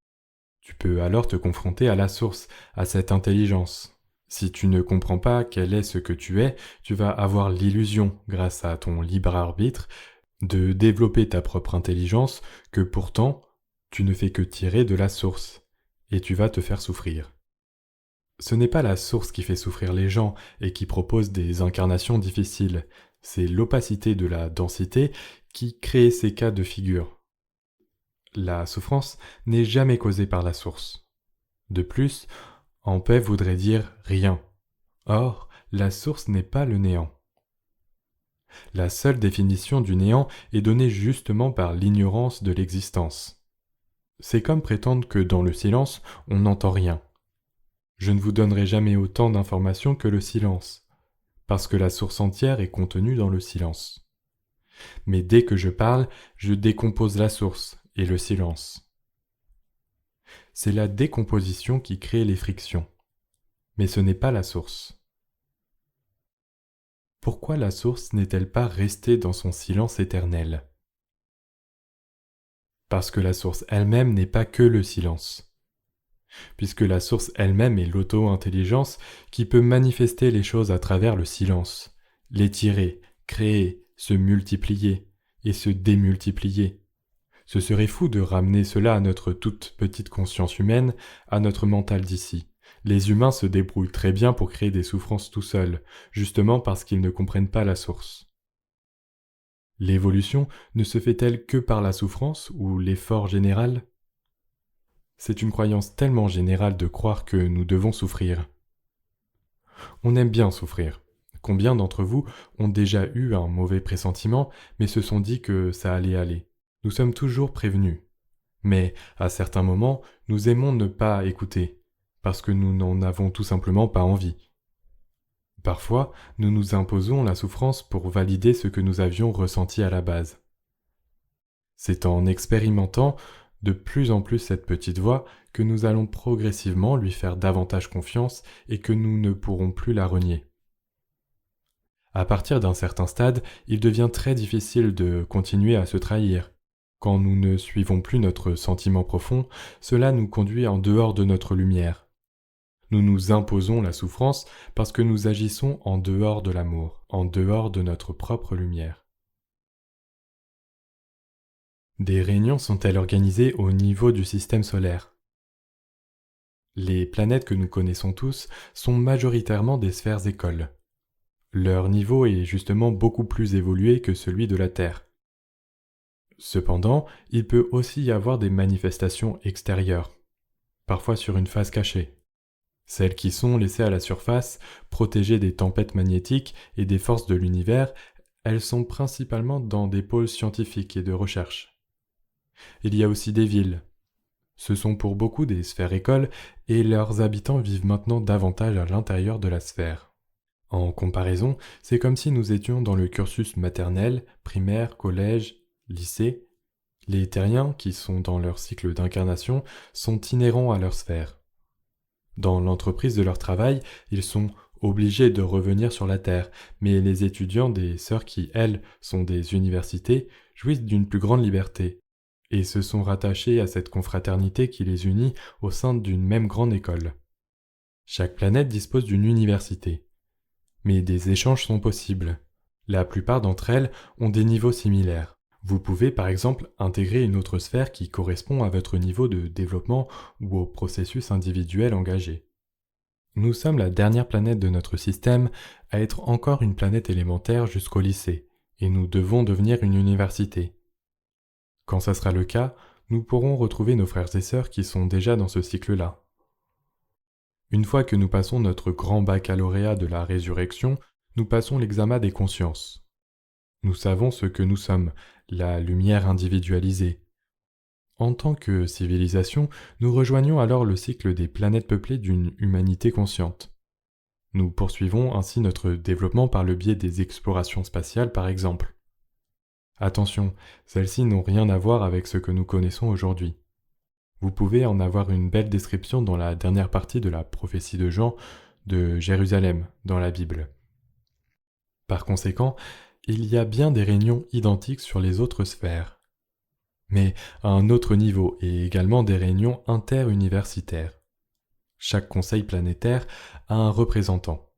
Tu peux alors te confronter à la source, à cette intelligence. Si tu ne comprends pas quel est ce que tu es, tu vas avoir l'illusion, grâce à ton libre arbitre, de développer ta propre intelligence que pourtant tu ne fais que tirer de la source, et tu vas te faire souffrir. Ce n'est pas la source qui fait souffrir les gens et qui propose des incarnations difficiles, c'est l'opacité de la densité qui crée ces cas de figure. La souffrance n'est jamais causée par la source. De plus, en paix voudrait dire rien. Or, la source n'est pas le néant. La seule définition du néant est donnée justement par l'ignorance de l'existence. C'est comme prétendre que dans le silence, on n'entend rien. Je ne vous donnerai jamais autant d'informations que le silence, parce que la source entière est contenue dans le silence. Mais dès que je parle, je décompose la source et le silence. C'est la décomposition qui crée les frictions, mais ce n'est pas la source. Pourquoi la source n'est-elle pas restée dans son silence éternel? Parce que la source elle-même n'est pas que le silence. Puisque la source elle-même est l'auto-intelligence qui peut manifester les choses à travers le silence, les tirer, créer, se multiplier et se démultiplier. Ce serait fou de ramener cela à notre toute petite conscience humaine, à notre mental d'ici. Les humains se débrouillent très bien pour créer des souffrances tout seuls, justement parce qu'ils ne comprennent pas la source. L'évolution ne se fait-elle que par la souffrance ou l'effort général? C'est une croyance tellement générale de croire que nous devons souffrir. On aime bien souffrir. Combien d'entre vous ont déjà eu un mauvais pressentiment, mais se sont dit que ça allait aller? Nous sommes toujours prévenus. Mais à certains moments, nous aimons ne pas écouter, parce que nous n'en avons tout simplement pas envie. Parfois, nous nous imposons la souffrance pour valider ce que nous avions ressenti à la base. C'est en expérimentant de plus en plus cette petite voix que nous allons progressivement lui faire davantage confiance et que nous ne pourrons plus la renier. À partir d'un certain stade, il devient très difficile de continuer à se trahir. Quand nous ne suivons plus notre sentiment profond, cela nous conduit en dehors de notre lumière. Nous nous imposons la souffrance parce que nous agissons en dehors de l'amour, en dehors de notre propre lumière. Des réunions sont-elles organisées au niveau du système solaire? Les planètes que nous connaissons tous sont majoritairement des sphères écoles. Leur niveau est justement beaucoup plus évolué que celui de la Terre. Cependant, il peut aussi y avoir des manifestations extérieures, parfois sur une face cachée. Celles qui sont laissées à la surface, protégées des tempêtes magnétiques et des forces de l'univers, elles sont principalement dans des pôles scientifiques et de recherche. Il y a aussi des villes. Ce sont pour beaucoup des sphères-écoles et leurs habitants vivent maintenant davantage à l'intérieur de la sphère. En comparaison, c'est comme si nous étions dans le cursus maternel, primaire, collège, lycée. Les terriens, qui sont dans leur cycle d'incarnation, sont inhérents à leur sphère. Dans l'entreprise de leur travail, ils sont obligés de revenir sur la Terre, mais les étudiants des sœurs qui, elles, sont des universités, jouissent d'une plus grande liberté, et se sont rattachés à cette confraternité qui les unit au sein d'une même grande école. Chaque planète dispose d'une université, mais des échanges sont possibles. La plupart d'entre elles ont des niveaux similaires. Vous pouvez par exemple intégrer une autre sphère qui correspond à votre niveau de développement ou au processus individuel engagé. Nous sommes la dernière planète de notre système à être encore une planète élémentaire jusqu'au lycée, et nous devons devenir une université. Quand ça sera le cas, nous pourrons retrouver nos frères et sœurs qui sont déjà dans ce cycle-là. Une fois que nous passons notre grand baccalauréat de la résurrection, nous passons l'examen des consciences. Nous savons ce que nous sommes, la lumière individualisée. En tant que civilisation, nous rejoignons alors le cycle des planètes peuplées d'une humanité consciente. Nous poursuivons ainsi notre développement par le biais des explorations spatiales par exemple. Attention, celles-ci n'ont rien à voir avec ce que nous connaissons aujourd'hui. Vous pouvez en avoir une belle description dans la dernière partie de la prophétie de Jean de Jérusalem dans la Bible. Par conséquent, il y a bien des réunions identiques sur les autres sphères, mais à un autre niveau et également des réunions interuniversitaires. Chaque conseil planétaire a un représentant.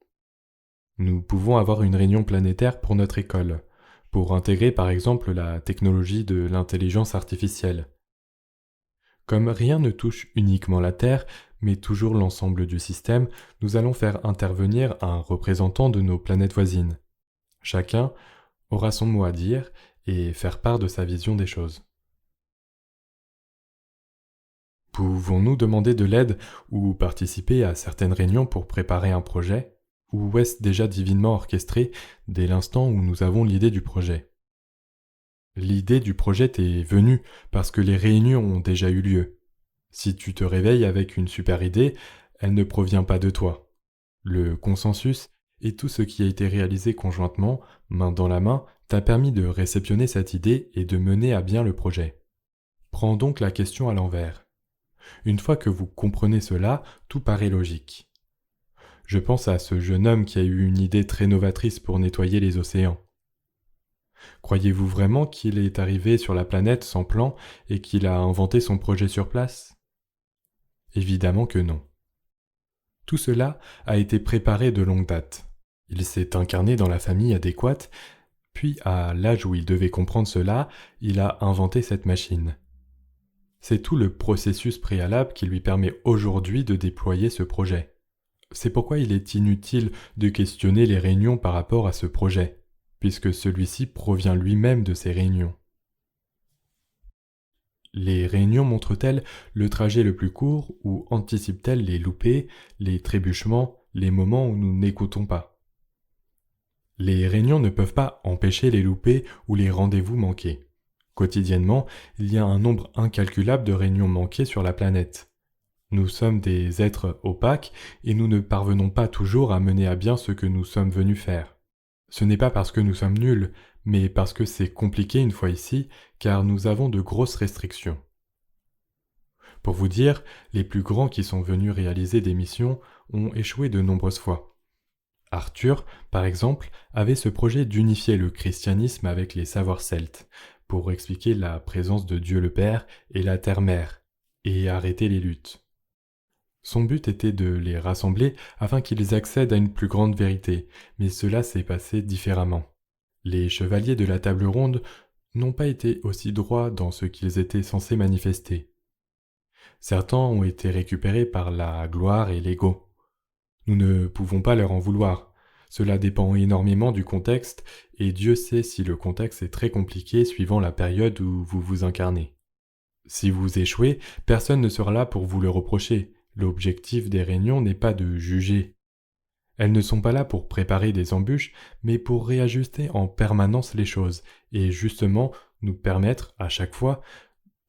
Nous pouvons avoir une réunion planétaire pour notre école, pour intégrer par exemple la technologie de l'intelligence artificielle. Comme rien ne touche uniquement la Terre, mais toujours l'ensemble du système, nous allons faire intervenir un représentant de nos planètes voisines. Chacun aura son mot à dire et faire part de sa vision des choses. Pouvons-nous demander de l'aide ou participer à certaines réunions pour préparer un projet, ou est-ce déjà divinement orchestré dès l'instant où nous avons l'idée du projet? L'idée du projet t'est venue parce que les réunions ont déjà eu lieu. Si tu te réveilles avec une super idée, elle ne provient pas de toi. Le consensus et tout ce qui a été réalisé conjointement, main dans la main, t'a permis de réceptionner cette idée et de mener à bien le projet. Prends donc la question à l'envers. Une fois que vous comprenez cela, tout paraît logique. Je pense à ce jeune homme qui a eu une idée très novatrice pour nettoyer les océans. Croyez-vous vraiment qu'il est arrivé sur la planète sans plan et qu'il a inventé son projet sur place? Évidemment que non. Tout cela a été préparé de longue date. Il s'est incarné dans la famille adéquate, puis à l'âge où il devait comprendre cela, il a inventé cette machine. C'est tout le processus préalable qui lui permet aujourd'hui de déployer ce projet. C'est pourquoi il est inutile de questionner les réunions par rapport à ce projet. puisque celui-ci provient lui-même de ces réunions. Les réunions montrent-elles le trajet le plus court ou anticipent-elles les loupés, les trébuchements, les moments où nous n'écoutons pas? Les réunions ne peuvent pas empêcher les loupés ou les rendez-vous manqués. Quotidiennement, il y a un nombre incalculable de réunions manquées sur la planète. Nous sommes des êtres opaques et nous ne parvenons pas toujours à mener à bien ce que nous sommes venus faire. Ce n'est pas parce que nous sommes nuls, mais parce que c'est compliqué une fois ici, car nous avons de grosses restrictions. Pour vous dire, les plus grands qui sont venus réaliser des missions ont échoué de nombreuses fois. Arthur, par exemple, avait ce projet d'unifier le christianisme avec les savoirs celtes, pour expliquer la présence de Dieu le Père et la Terre-Mère, et arrêter les luttes. Son but était de les rassembler afin qu'ils accèdent à une plus grande vérité, mais cela s'est passé différemment. Les chevaliers de la table ronde n'ont pas été aussi droits dans ce qu'ils étaient censés manifester. Certains ont été récupérés par la gloire et l'ego. Nous ne pouvons pas leur en vouloir. Cela dépend énormément du contexte, et Dieu sait si le contexte est très compliqué suivant la période où vous vous incarnez. Si vous échouez, personne ne sera là pour vous le reprocher. L'objectif des réunions n'est pas de juger. Elles ne sont pas là pour préparer des embûches, mais pour réajuster en permanence les choses, et justement nous permettre, à chaque fois,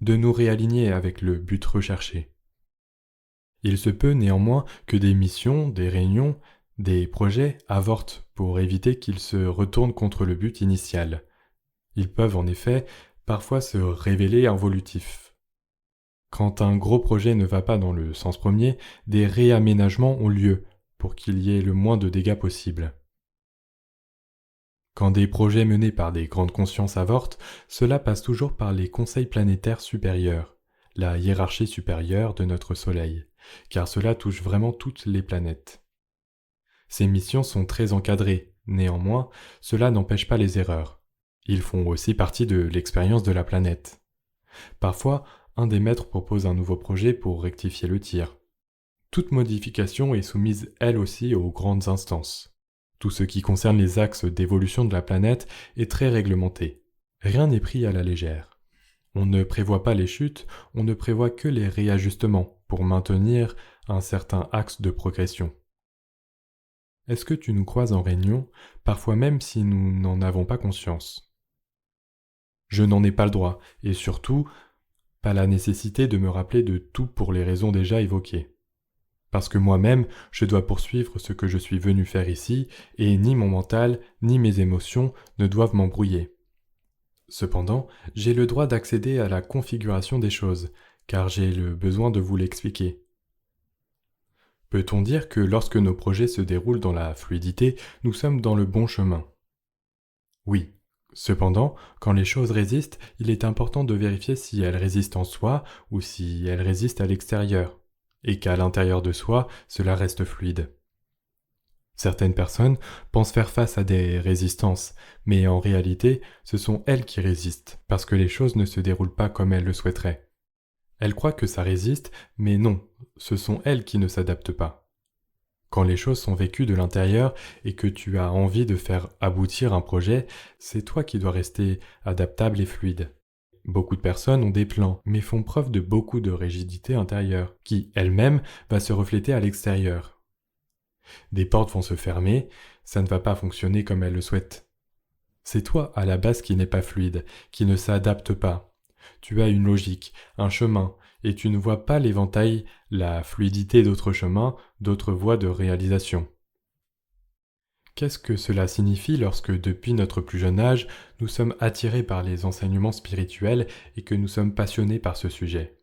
de nous réaligner avec le but recherché. Il se peut néanmoins que des missions, des réunions, des projets avortent pour éviter qu'ils se retournent contre le but initial. Ils peuvent en effet parfois se révéler involutifs. Quand un gros projet ne va pas dans le sens premier, des réaménagements ont lieu pour qu'il y ait le moins de dégâts possible. Quand des projets menés par des grandes consciences avortent, cela passe toujours par les conseils planétaires supérieurs, la hiérarchie supérieure de notre Soleil, car cela touche vraiment toutes les planètes. Ces missions sont très encadrées, néanmoins, cela n'empêche pas les erreurs. Ils font aussi partie de l'expérience de la planète. Parfois, un des maîtres propose un nouveau projet pour rectifier le tir. Toute modification est soumise elle aussi aux grandes instances. Tout ce qui concerne les axes d'évolution de la planète est très réglementé. Rien n'est pris à la légère. On ne prévoit pas les chutes, on ne prévoit que les réajustements pour maintenir un certain axe de progression. Est-ce que tu nous croises en réunion, parfois même si nous n'en avons pas conscience? Je n'en ai pas le droit, et surtout, pas la nécessité de me rappeler de tout pour les raisons déjà évoquées. Parce que moi-même, je dois poursuivre ce que je suis venu faire ici, et ni mon mental, ni mes émotions ne doivent m'embrouiller. Cependant, j'ai le droit d'accéder à la configuration des choses, car j'ai le besoin de vous l'expliquer. Peut-on dire que lorsque nos projets se déroulent dans la fluidité, nous sommes dans le bon chemin? Oui. Cependant, quand les choses résistent, il est important de vérifier si elles résistent en soi ou si elles résistent à l'extérieur, et qu'à l'intérieur de soi, cela reste fluide. Certaines personnes pensent faire face à des résistances, mais en réalité, ce sont elles qui résistent, parce que les choses ne se déroulent pas comme elles le souhaiteraient. Elles croient que ça résiste, mais non, ce sont elles qui ne s'adaptent pas. Quand les choses sont vécues de l'intérieur et que tu as envie de faire aboutir un projet, c'est toi qui dois rester adaptable et fluide. Beaucoup de personnes ont des plans, mais font preuve de beaucoup de rigidité intérieure, qui, elle-même, va se refléter à l'extérieur. Des portes vont se fermer, ça ne va pas fonctionner comme elles le souhaitent. C'est toi, à la base, qui n'est pas fluide, qui ne s'adapte pas. Tu as une logique, un chemin, et tu ne vois pas l'éventail, la fluidité d'autres chemins, d'autres voies de réalisation. Qu'est-ce que cela signifie lorsque, depuis notre plus jeune âge, nous sommes attirés par les enseignements spirituels et que nous sommes passionnés par ce sujet?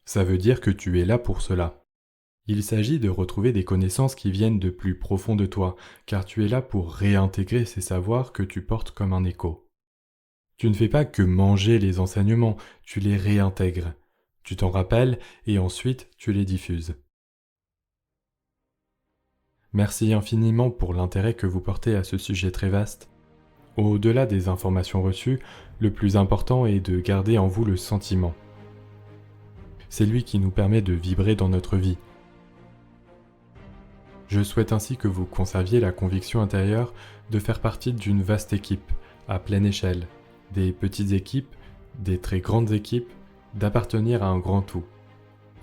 Ça veut dire que tu es là pour cela. Il s'agit de retrouver des connaissances qui viennent de plus profond de toi, car tu es là pour réintégrer ces savoirs que tu portes comme un écho. Tu ne fais pas que manger les enseignements, tu les réintègres. Tu t'en rappelles et ensuite tu les diffuses. Merci infiniment pour l'intérêt que vous portez à ce sujet très vaste. Au-delà des informations reçues, le plus important est de garder en vous le sentiment. C'est lui qui nous permet de vibrer dans notre vie. Je souhaite ainsi que vous conserviez la conviction intérieure de faire partie d'une vaste équipe, à pleine échelle, des petites équipes, des très grandes équipes, d'appartenir à un grand tout,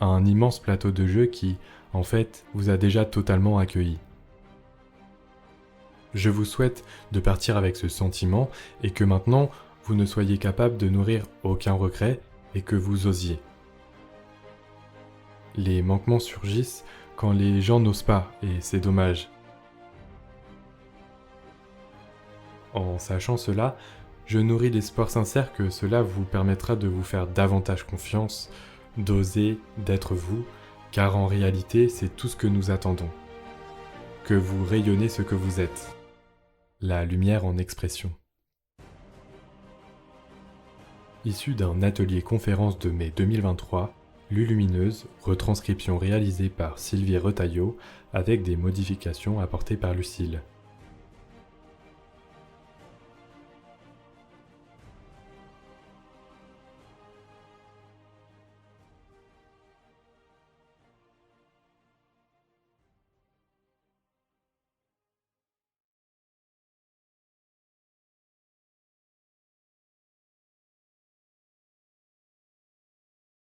à un immense plateau de jeu qui, en fait, vous a déjà totalement accueilli. Je vous souhaite de partir avec ce sentiment et que maintenant, vous ne soyez capable de nourrir aucun regret et que vous osiez. Les manquements surgissent quand les gens n'osent pas et c'est dommage. En sachant cela, je nourris l'espoir sincère que cela vous permettra de vous faire davantage confiance, d'oser, d'être vous, car en réalité c'est tout ce que nous attendons. Que vous rayonnez ce que vous êtes. La lumière en expression. Issu d'un atelier conférence de mai 2023, Lulumineuse, retranscription réalisée par Sylvie Retailleau avec des modifications apportées par Lucille.